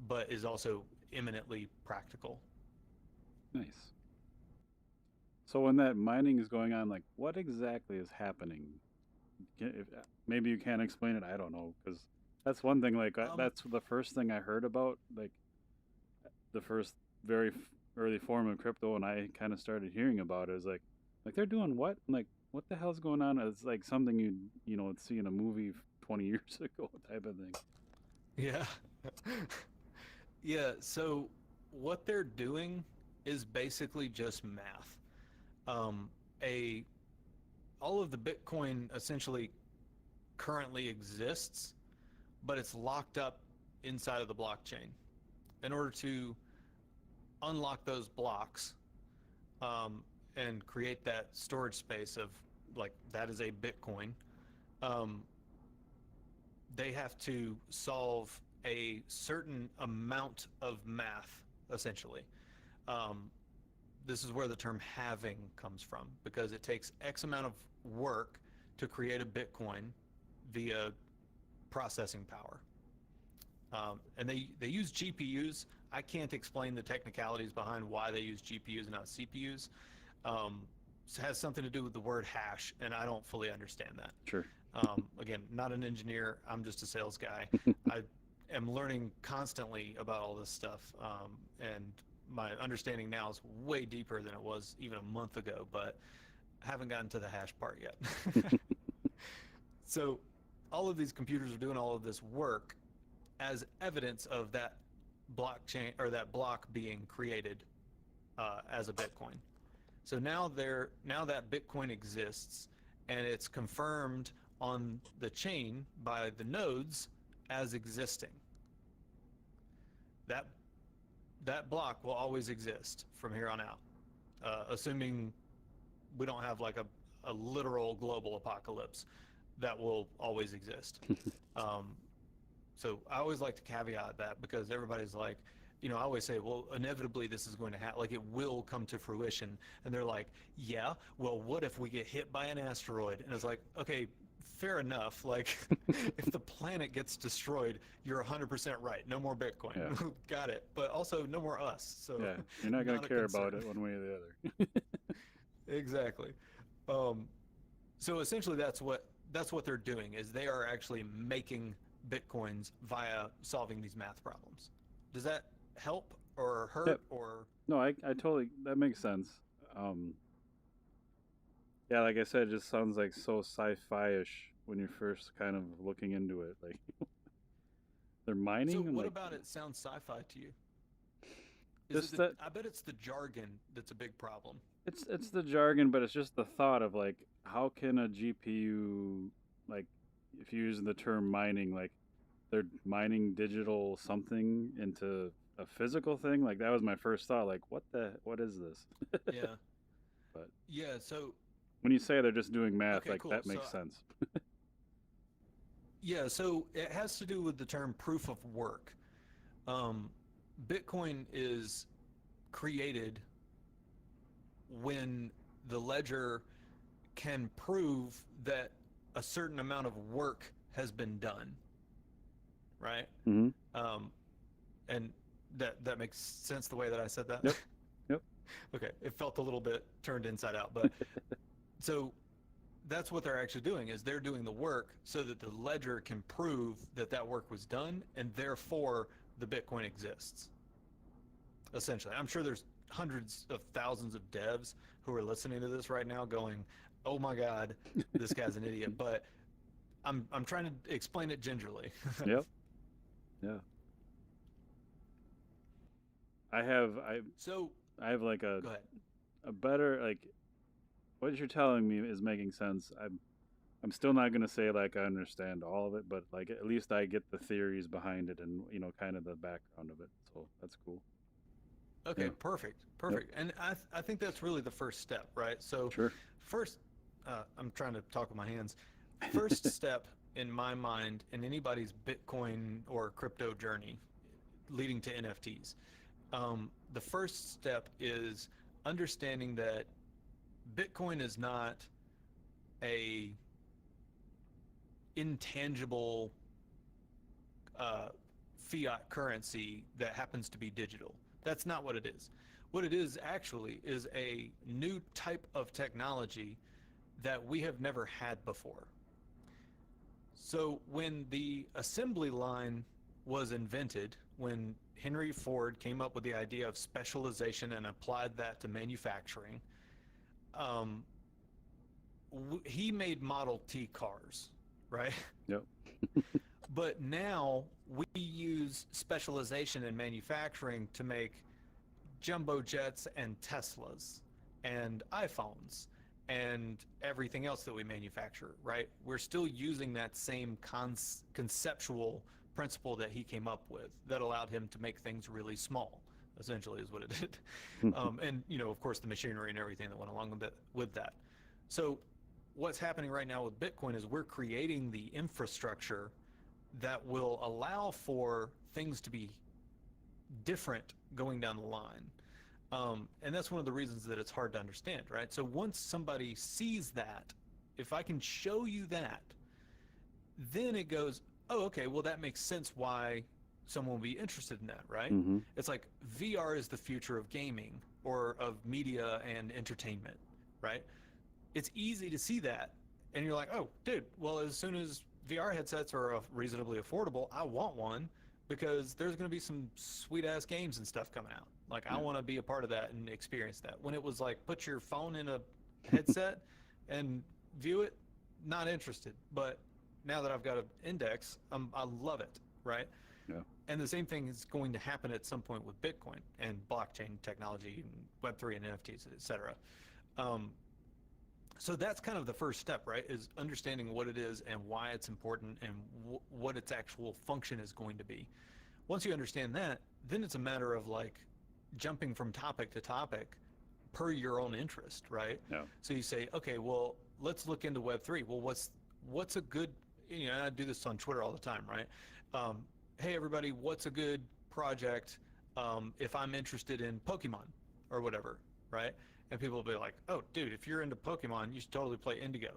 but is also eminently practical. Nice. So when that mining is going on, like what exactly is happening? If, maybe you can't explain it, I don't know, because that's one thing, like Um, that's the first thing I heard about, like the first very early form of crypto, and I kind of started hearing about it, is like they're doing what? Like what the hell's going on? It's like something would see in a movie 20 years ago type of thing. yeah. Yeah, so what they're doing is basically just math. Um, a All of the Bitcoin essentially currently exists, but it's locked up inside of the blockchain. In order to unlock those blocks, and create that storage space of like that is a Bitcoin, um, they have to solve a certain amount of math, essentially. Um, this is where the term halving comes from because it takes X amount of work to create a Bitcoin via processing power. And they use GPUs. I can't explain the technicalities behind why they use GPUs and not CPUs. It has something to do with the word hash, and I don't fully understand that. Sure. Again, not an engineer. I'm just a sales guy. I am learning constantly about all this stuff, and my understanding now is way deeper than it was even a month ago, but I haven't gotten to the hash part yet. So all of these computers are doing all of this work as evidence of that blockchain or that block being created as a Bitcoin. So now that Bitcoin exists and it's confirmed on the chain by the nodes as existing. That block will always exist from here on out, assuming we don't have like a literal global apocalypse. That will always exist. So I always like to caveat that because everybody's like, I always say, well, inevitably this is going to happen, like it will come to fruition. And they're like, yeah, well, what if we get hit by an asteroid? And it's like, okay, fair enough. Like, if the planet gets destroyed, you're 100% right. No more Bitcoin. Yeah. Got it. But also no more us. So Yeah, you're not going to care about it one way or the other. Exactly. So essentially that's what they're doing is they are actually making Bitcoins via solving these math problems. Does that help or hurt Yep. or? No, I totally, that makes sense. Yeah, like I said, it just sounds like so sci-fi-ish when you're first kind of looking into it. Like they're So mining and what like about it sounds sci-fi to you? just that I bet it's the jargon that's a big problem. it's the jargon, but it's just the thought of like how can a GPU, like if you use the term mining, like they're mining digital something into a physical thing. Like that was my first thought. Like what is this? Yeah. But Yeah. So when you say they're just doing math, okay, like cool. that So makes sense. yeah, so it has to do with the term proof of work. Um, Bitcoin is created when the ledger can prove that a certain amount of work has been done, right? Mm-hmm. Um, and that makes sense the way that I said that. Yep. Yep. Okay, it felt a little bit turned inside out, but so that's what they're actually doing is they're doing the work so that the ledger can prove that that work was done and therefore the Bitcoin exists. Essentially, I'm sure there's hundreds of thousands of devs who are listening to this right now going, "Oh my God, this guy's an idiot." But I'm trying to explain it gingerly. Yep. Yeah. I have I So I have like go ahead. a better like what you're telling me is making sense. I'm still not gonna say like I understand all of it, but like at least I get the theories behind it and kind of the background of it. So that's cool. Okay, Yeah. perfect, Yep. perfect. And I think that's really the first step, right? So Sure. first, I'm trying to talk with my hands. First step in my mind in anybody's Bitcoin or crypto journey leading to NFTs, the first step is understanding that Bitcoin is not a intangible uh, fiat currency that happens to be digital. That's not what it is. What it is actually is a new type of technology that we have never had before. So when the assembly line was invented, when Henry Ford came up with the idea of specialization and applied that to manufacturing, um, he made Model T cars, right? Yep. But now we use specialization in manufacturing to make jumbo jets and Teslas and iPhones and everything else that we manufacture, right? We're still using that same conceptual principle that he came up with that allowed him to make things really small, essentially is what it did. And, of course, the machinery and everything that went along with that. So what's happening right now with Bitcoin is we're creating the infrastructure that will allow for things to be different going down the line. And that's one of the reasons that it's hard to understand, right? So once somebody sees that, if I can show you that, then it goes, oh, okay, well, that makes sense why someone will be interested in that, right? Mm-hmm. It's like VR is the future of gaming or of media and entertainment, right? It's easy to see that. And you're like, oh, dude, well, as soon as VR headsets are reasonably affordable, I want one because there's going to be some sweet ass games and stuff coming out. Like, I want to be a part of that and experience that. When it was like, put your phone in a headset and view it, not interested. But now that I've got an index, I love it, right? Yeah. And the same thing is going to happen at some point with Bitcoin and blockchain technology and Web3 and NFTs, et cetera. So that's kind of the first step, right? Is understanding what it is and why it's important and what its actual function is going to be. Once you understand that, then it's a matter of like jumping from topic to topic per your own interest, right? Yeah. So you say, okay, well, let's look into Web3. Well, what's a good, I do this on Twitter all the time, right? Hey, everybody, what's a good project if I'm interested in Pokemon or whatever, right? And people will be like, oh, dude, if you're into Pokemon, you should totally play Indigo,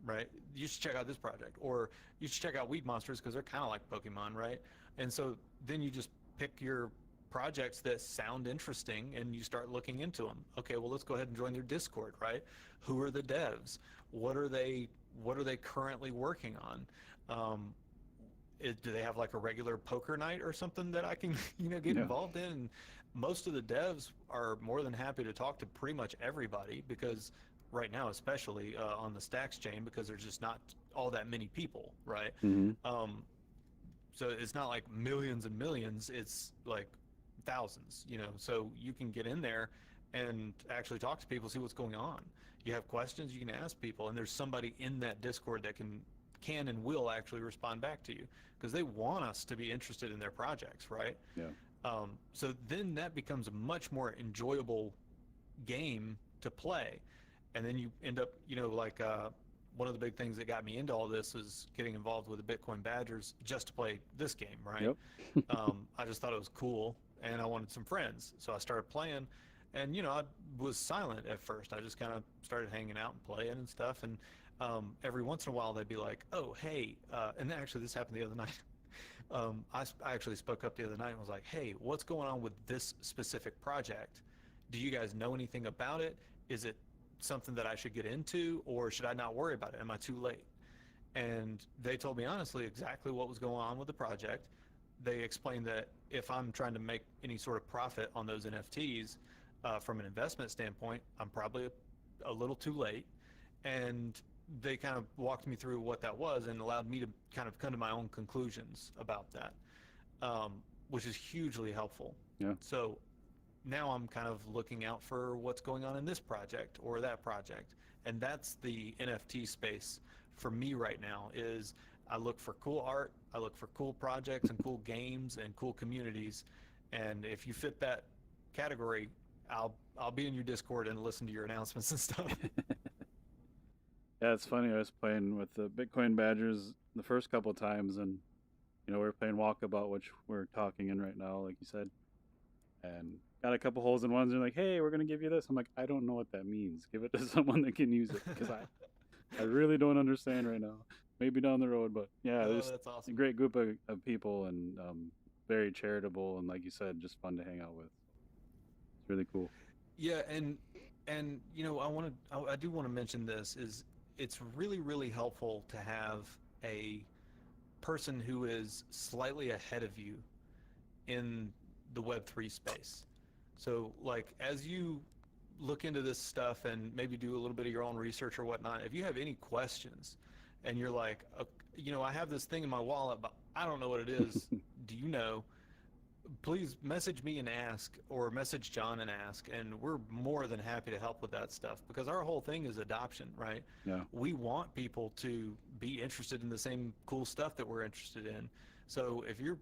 right? You should check out this project. Or you should check out Weed Monsters because they're kind of like Pokemon, right? And so then you just pick your projects that sound interesting and you start looking into them. Okay, well, let's go ahead and join their Discord, right? Who are the devs? What are they currently working on? Do they have like a regular poker night or something that I can, get involved in? And most of the devs are more than happy to talk to pretty much everybody because right now, especially on the Stacks chain, because there's just not all that many people, right? Mm-hmm. So it's not like millions and millions, it's like thousands, so you can get in there and actually talk to people, see what's going on. You have questions, you can ask people, and there's somebody in that Discord that can and will actually respond back to you because they want us to be interested in their projects, right? Yeah. So then that becomes a much more enjoyable game to play. And then you end up, one of the big things that got me into all this is getting involved with the Bitcoin Badgers just to play this game, right? Yep. I just thought it was cool and I wanted some friends. So I started playing and, I was silent at first. I just kind of started hanging out and playing and stuff. And every once in a while they'd be like, oh, hey, and actually this happened the other night. I actually spoke up the other night and was like, hey, what's going on with this specific project? Do you guys know anything about it? Is it something that I should get into or should I not worry about it? Am I too late? And they told me honestly exactly what was going on with the project. They explained that if I'm trying to make any sort of profit on those NFTs from an investment standpoint, I'm probably a little too late. And they kind of walked me through what that was and allowed me to kind of come to my own conclusions about that, which is hugely helpful. Yeah. So now I'm kind of looking out for what's going on in this project or that project. And that's the NFT space for me right now is I look for cool art, I look for cool projects and cool games and cool communities. And if you fit that category, I'll be in your Discord and listen to your announcements and stuff. Yeah, it's funny. I was playing with the Bitcoin Badgers the first couple of times, and we were playing Walkabout, which we're talking in right now, like you said, and got a couple holes in ones. And they're like, "Hey, we're gonna give you this." I'm like, "I don't know what that means. Give it to someone that can use it, because I really don't understand right now. Maybe down the road, but yeah, there's that's awesome. a great group of people and very charitable and like you said, just fun to hang out with. It's really cool. Yeah, and I do want to mention this is it's really, really helpful to have a person who is slightly ahead of you in the Web3 space. So like as you look into this stuff and maybe do a little bit of your own research or whatnot, if you have any questions and you're like, I have this thing in my wallet, but I don't know what it is. Do you know? Please message me and ask, or message John and ask, and we're more than happy to help with that stuff because our whole thing is adoption, right? Yeah. We want people to be interested in the same cool stuff that we're interested in. So if you're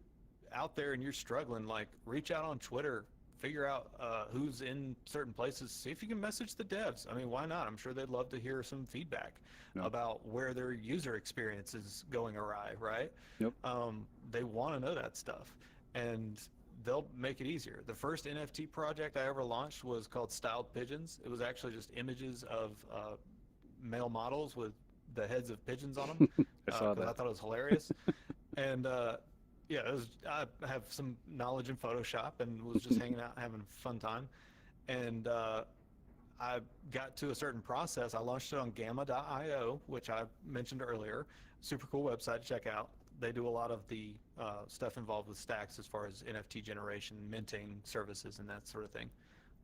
out there and you're struggling, like reach out on Twitter, figure out who's in certain places. See if you can message the devs. I mean, why not? I'm sure they'd love to hear some feedback Yep. about where their user experience is going awry, right? Yep. They want to know that stuff, and they'll make it easier. The first NFT project I ever launched was called Styled Pigeons. It was actually just images of male models with the heads of pigeons on them I saw because I that. thought it was hilarious. And yeah, I have some knowledge in Photoshop and was just hanging out, having a fun time. And I got to a certain process. I launched it on Gamma.io, which I mentioned earlier. Super cool website to check out. They do a lot of the stuff involved with stacks as far as NFT generation, minting services, and that sort of thing.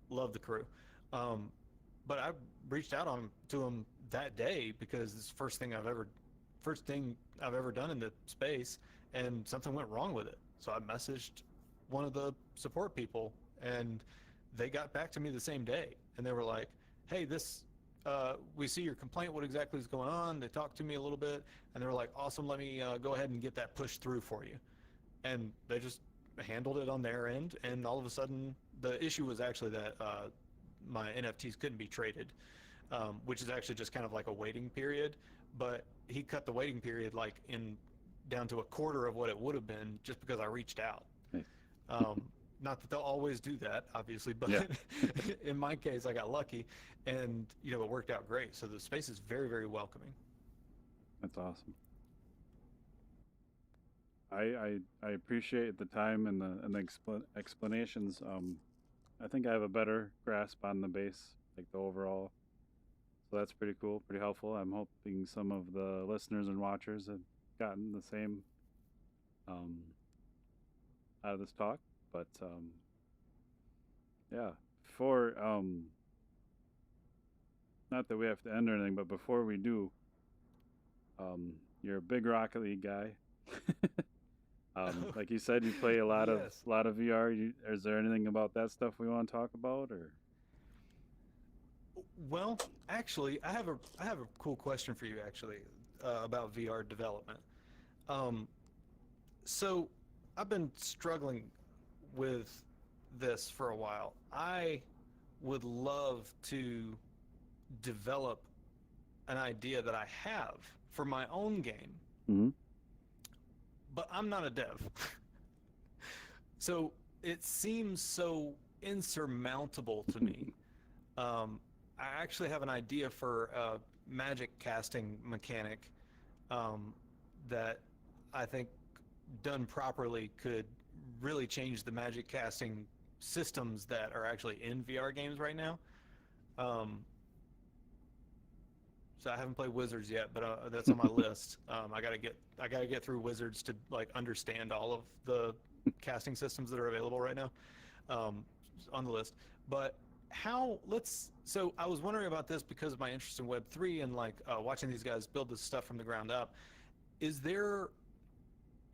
Love the crew. Um, but I reached out to them that day because it's the first thing I've ever done in the space, and something went wrong with it. So I messaged one of the support people, and they got back to me the same day, and they were like, "Hey, we see your complaint. What exactly is going on?" They talked to me a little bit, and they were like, "Awesome, let me go ahead and get that pushed through for you." And they just handled it on their end, and all of a sudden, the issue was actually that my NFTs couldn't be traded, which is actually just kind of like a waiting period. But he cut the waiting period like in down to a quarter of what it would have been just because I reached out. Nice. Um, Not that they'll always do that, obviously, but Yeah. in my case, I got lucky, and it worked out great. So the space is very, very welcoming. That's awesome. I appreciate the time and the explanations. I think I have a better grasp on the base, like the overall. So that's pretty cool, pretty helpful. I'm hoping some of the listeners and watchers have gotten the same um, out of this talk. But yeah, before not that we have to end or anything, but before we do, you're a big Rocket League guy. Like you said, you play Yes. a lot of VR. Is there anything about that stuff we want to talk about, or? Well, actually, I have a cool question for you actually about VR development. Um, so I've been struggling with this for a while. I would love to develop an idea that I have for my own game, Mm-hmm. but I'm not a dev. So it seems so insurmountable to me. Um, I actually have an idea for a magic casting mechanic um, that I think done properly could really change the magic casting systems that are actually in VR games right now. Um, so I haven't played Wizards yet, but that's on my list. I gotta get through Wizards to like understand all of the casting systems that are available right now um, on the list. But so I was wondering about this because of my interest in Web3 and like watching these guys build this stuff from the ground up. Is there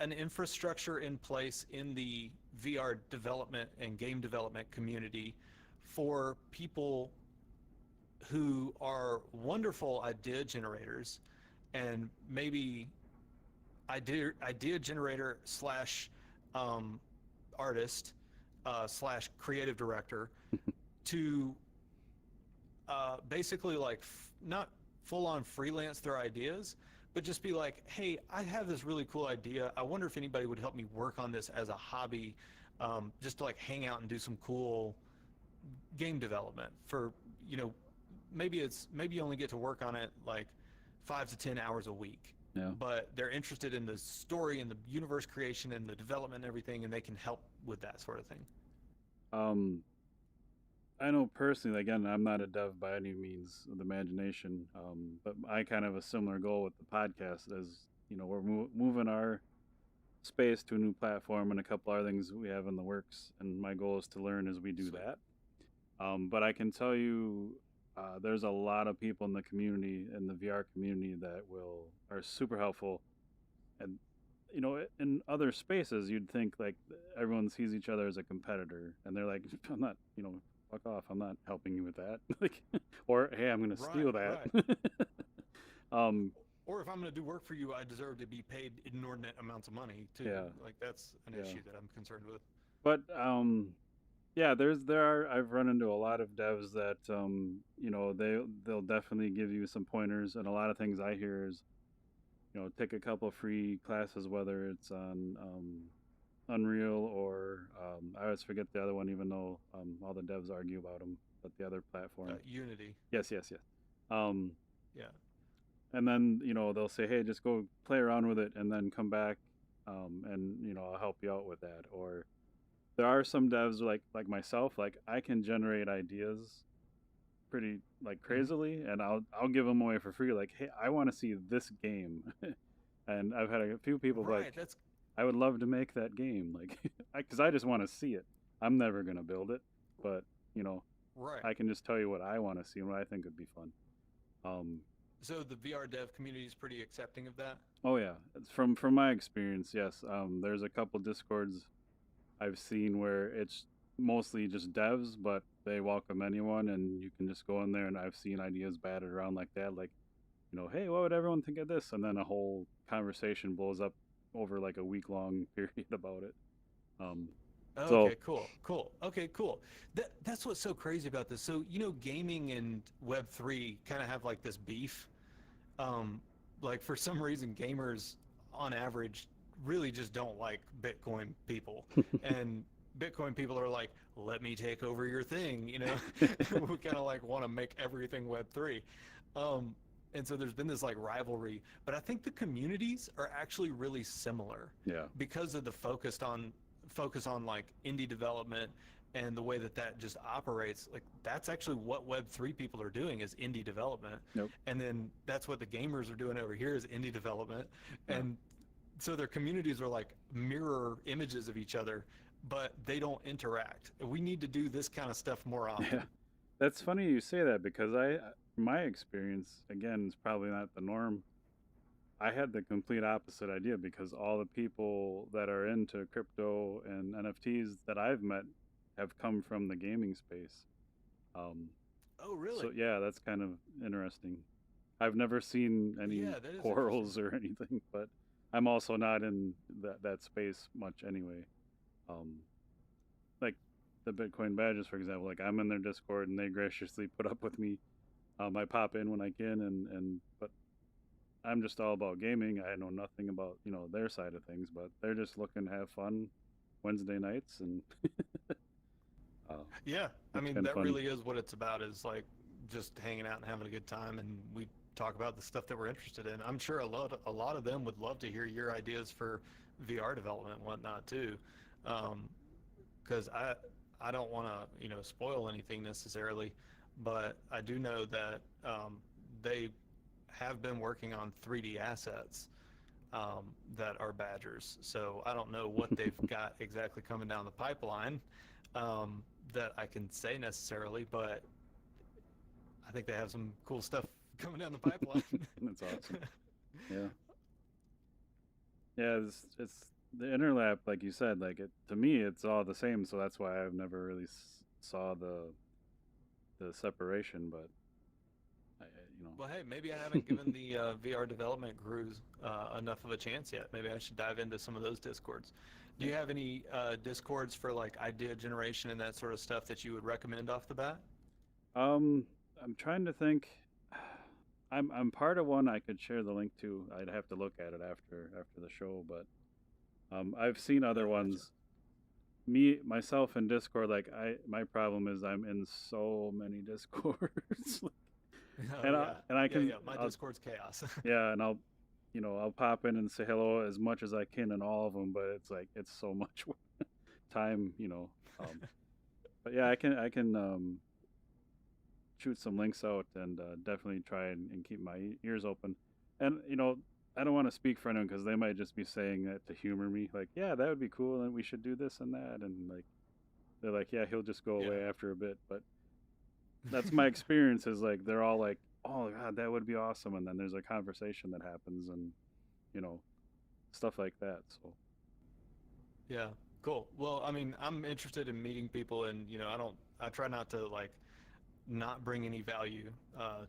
an infrastructure in place in the VR development and game development community for people who are wonderful idea generators and maybe idea generator slash um, artist slash creative director to basically like not full on freelance their ideas, but just be like, hey, I have this really cool idea. I wonder if anybody would help me work on this as a hobby, just to like hang out and do some cool game development for, you know, maybe you only get to work on it like 5 to 10 hours a week, Yeah. but they're interested in the story and the universe creation and the development and everything, and they can help with that sort of thing. Um, I know personally, again, I'm not a dev by any means of the imagination, but I kind of have a similar goal with the podcast as, we're moving our space to a new platform and a couple other things we have in the works. And my goal is to learn as we do Sweet. that. But I can tell you, there's a lot of people in the community, in the VR community, that are super helpful. And in other spaces, you'd think like everyone sees each other as a competitor, and they're like, I'm not, fuck off, I'm not helping you with that. Like, or hey, I'm gonna Right, steal that. right. um, Or if I'm going to do work for you, I deserve to be paid inordinate amounts of money too. yeah, Like that's an yeah. issue that I'm concerned with. But Yeah, I've run into a lot of devs that they'll definitely give you some pointers, and a lot of things I hear is take a couple free classes, whether it's on Unreal or I always forget the other one, even though all the devs argue about them, but the other platform. Unity. Yes, yes, yes. Um, Yeah. and then they'll say, hey, just go play around with it, and then come back, and I'll help you out with that. Or there are some devs like myself, like I can generate ideas pretty like Hmm. crazily, and I'll give them away for free. Like, hey, I want to see this game, and I've had a few people be Right. like, I would love to make that game, like, because I just want to see it. I'm never gonna build it, but you know, Right. I can just tell you what I want to see and what I think would be fun. Um, So the VR dev community is pretty accepting of that. oh yeah, it's from my experience, yes. There's a couple discords I've seen where it's mostly just devs, but they welcome anyone, and you can just go in there. And I've seen ideas batted around like that, like hey, what would everyone think of this? And then a whole conversation blows up over like a week long period about it. Um, so Okay, cool, cool. Okay, cool. That's what's so crazy about this. So, gaming and Web3 kind of have like this beef. Um, like for some reason, gamers on average really just don't like Bitcoin people, and Bitcoin people are like, "Let me take over your thing," We kind of like want to make everything Web3. Um, and so there's been this like rivalry, but I think the communities are actually really similar yeah, because of the focus on like indie development and the way that that just operates. Like that's actually what Web3 people are doing is indie development, nope, and then that's what the gamers are doing over here is indie development. yeah, And so their communities are like mirror images of each other, but they don't interact. We need to do this kind of stuff more yeah. often. That's funny you say that because my experience again is probably not the norm. I had the complete opposite idea because all the people that are into crypto and NFTs that I've met have come from the gaming space. Um, Oh really? so yeah, that's kind of interesting. I've never seen any Yeah, that is interesting. quarrels or anything, but I'm also not in that space much anyway. Um, like the Bitcoin badges, for example, like I'm in their Discord and they graciously put up with me. I pop in when I can, and but I'm just all about gaming. I know nothing about their side of things, but they're just looking to have fun Wednesday nights, and uh, Yeah, I it's mean kind of that funny. really is what it's about is like just hanging out and having a good time, and we talk about the stuff that we're interested in. I'm sure a lot of them would love to hear your ideas for VR development and whatnot too, because I don't want to spoil anything necessarily, but I do know that they have been working on 3D assets that are badgers. So I don't know what they've got exactly coming down the pipeline that I can say necessarily, but I think they have some cool stuff coming down the pipeline. That's awesome. Yeah, yeah. It's the interlap, like you said. Like it to me, it's all the same. So that's why I've never really saw the separation. But Well, hey, maybe I haven't given the VR development crews enough of a chance yet. Maybe I should dive into some of those discords. Do yeah. you have any discords for like idea generation and that sort of stuff that you would recommend off the bat? Um, I'm trying to think. I'm part of one I could share the link to. I'd have to look at it after the show, but I've seen other Oh, gotcha. ones. Me myself in Discord, like my problem is I'm in so many Discords, Oh yeah, and I yeah, can yeah. My I'll Discord's chaos. yeah, and I'll pop in and say hello as much as I can in all of them, but it's like it's so much time, but yeah, I can shoot some links out and definitely try and keep my ears open. And I don't want to speak for anyone because they might just be saying that to humor me. Like, yeah, that would be cool, and we should do this and that. And like, they're like, yeah, he'll just go Yeah. away after a bit. But that's my experience. Is like they're all like, oh god, that would be awesome. And then there's a conversation that happens, and you know, stuff like that. So Yeah, cool. Well, I mean, I'm interested in meeting people, and I try not to like not bring any value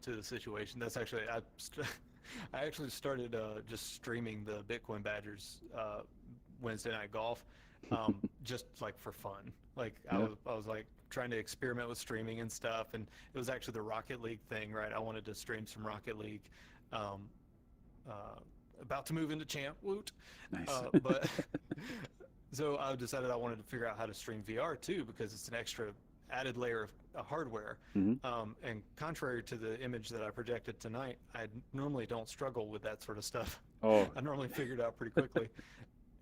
to the situation. That's actually I actually started just streaming the Bitcoin Badgers Wednesday night golf, just like for fun. Like Yeah. I was like trying to experiment with streaming and stuff, and it was actually the Rocket League thing, right? I wanted to stream some Rocket League. Um, uh, About to move into Champ, woot. Nice. But so I decided I wanted to figure out how to stream VR too because it's an extra added layer of hardware. Hmm. And contrary to the image that I projected tonight, I normally don't struggle with that sort of stuff. Oh, I normally figure it out pretty quickly.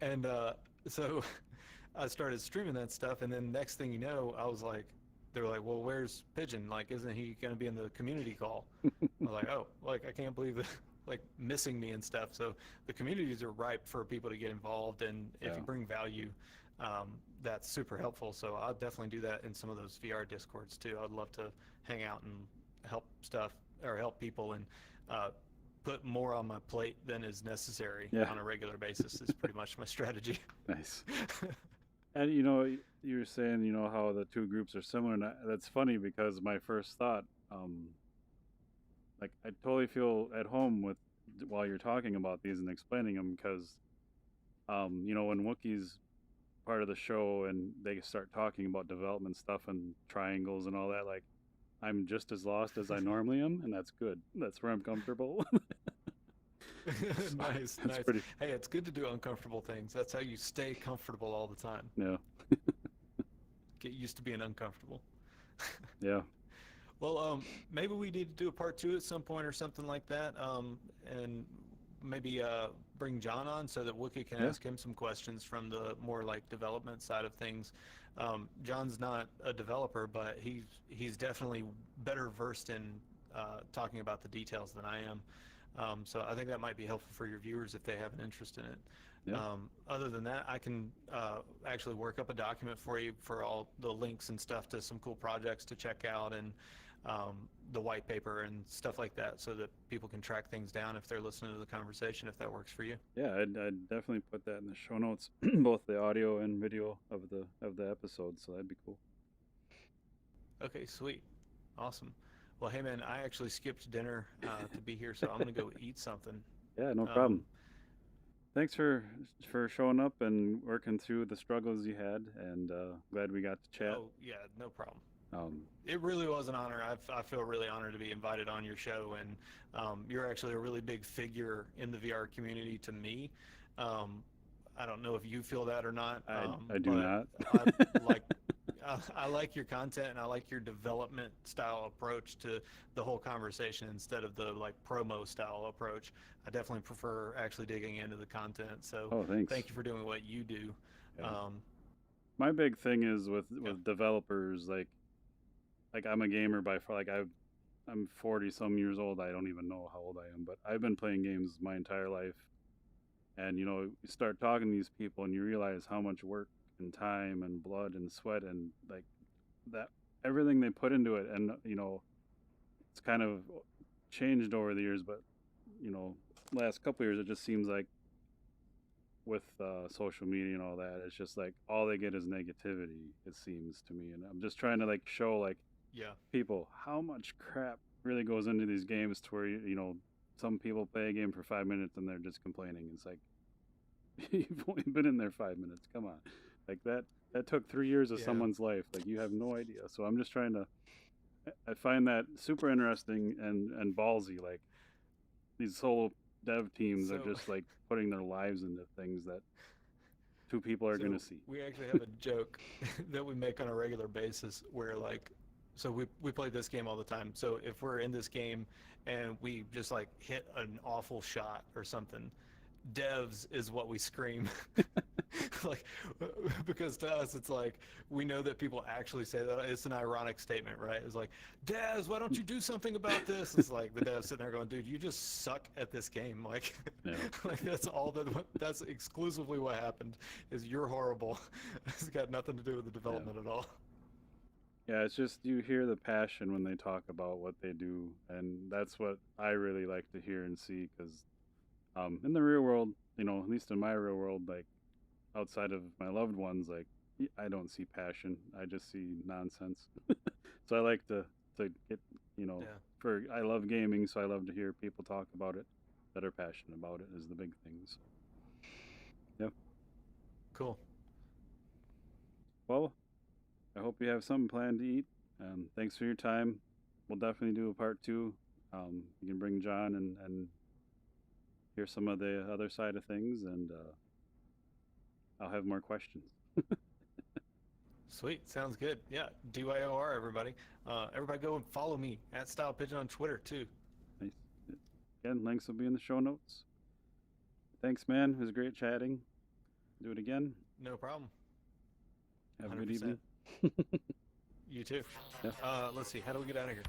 And so I started streaming that stuff, and then next thing you know, I was like, they were like, "Well, where's Pigeon? Like, isn't he going to be in the community call?" I was like, "Oh, like I can't believe that, like missing me and stuff." So the communities are ripe for people to get involved, and if yeah. you bring value, that's super helpful. So I'll definitely do that in some of those VR discords too. I'd love to hang out and help stuff or help people and uh, put more on my plate than is necessary Yeah. on a regular basis is pretty much my strategy. Nice. And you were saying, how the two groups are similar, and that's funny because my first thought, like, I totally feel at home with while you're talking about these and explaining them because, when Wookiee's part of the show and they start talking about development stuff and triangles and all that, like, I'm just as lost as I normally am, and that's good. That's where I'm comfortable. So Nice, that's nice. pretty, Hey, it's good to do uncomfortable things. That's how you stay comfortable all the time. yeah, Get used to being uncomfortable. yeah, Well, maybe we need to do a part two at some point or something like that, and maybe bring John on so that Wookie can yeah. ask him some questions from the more like development side of things. John's not a developer, but he's definitely better versed in talking about the details than I am. So I think that might be helpful for your viewers if they have an interest in it. Yeah. Other than that, I can actually work up a document for you for all the links and stuff to some cool projects to check out and the white paper and stuff like that so that people can track things down if they're listening to the conversation, if that works for you. Yeah, I'd definitely put that in the show notes, both the audio and video of the episode. So that'd be cool. Okay, sweet. Awesome. Well, hey, man, I actually skipped dinner to be here, so I'm going to go eat something. Yeah, no Um, problem. Thanks for showing up and working through the struggles you had, and glad we got to chat. oh, yeah, no problem. Um, It really was an honor. I feel really honored to be invited on your show, and you're actually a really big figure in the VR community to me. Um, I don't know if you feel that or not, I do but not. I like I like your content and I like your development style approach to the whole conversation instead of the like promo style approach. I definitely prefer actually digging into the content. So Oh, thanks. thank you for doing what you do. Yeah. Um, My big thing is with yeah, developers, like I'm a gamer by far. Like I'm 40 some years old. I don't even know how old I am, but I've been playing games my entire life. And you start talking to these people and you realize how much work and time and blood and sweat and like that everything they put into it, and it's kind of changed over the years, but you know last couple of years it just seems like with social media and all that, it's just like all they get is negativity, it seems to me. And I'm just trying to like show like yeah, people how much crap really goes into these games to where some people play a game for 5 minutes and they're just complaining. It's like you've only been in there 5 minutes. Come on, like that took 3 years of yeah. someone's life. Like you have no idea. So I'm just trying to. I find that super interesting and ballsy. Like these solo dev teams are So just like putting their lives into things that two people are gonna So see. we actually have a joke that we make on a regular basis where like so we play this game all the time. So if we're in this game and we just like hit an awful shot or something, devs is what we scream. Like because to us it's like we know that people actually say that it's an ironic statement, right? It's like, devs, why don't you do something about this? It's like the devs sitting there going, dude, you just suck at this game. Like, Yeah, like that's exclusively what happened is you're horrible. It's got nothing to do with the yeah, development at all. yeah. It's just you hear the passion when they talk about what they do, and that's what I really like to hear and see. Because in the real world, at least in my real world, like outside of my loved ones, like I don't see passion. I just see nonsense. So I like to get you know Yeah, for I love gaming, so I love to hear people talk about it that are passionate about it is the big things. Yeah, cool. Well, I hope you have something planned to eat. Thanks for your time. We'll definitely do a part two. You can bring John and hear some of the other side of things, and I'll have more questions. Sweet, sounds good. Yeah, DYOR, everybody. Everybody go and follow me at Style Pigeon on Twitter too. Nice. Again, links will be in the show notes. Thanks, man. It was great chatting. Do it again. No problem. Have a good 100%. evening. You too. Yeah. Let's see, how do we get out of here?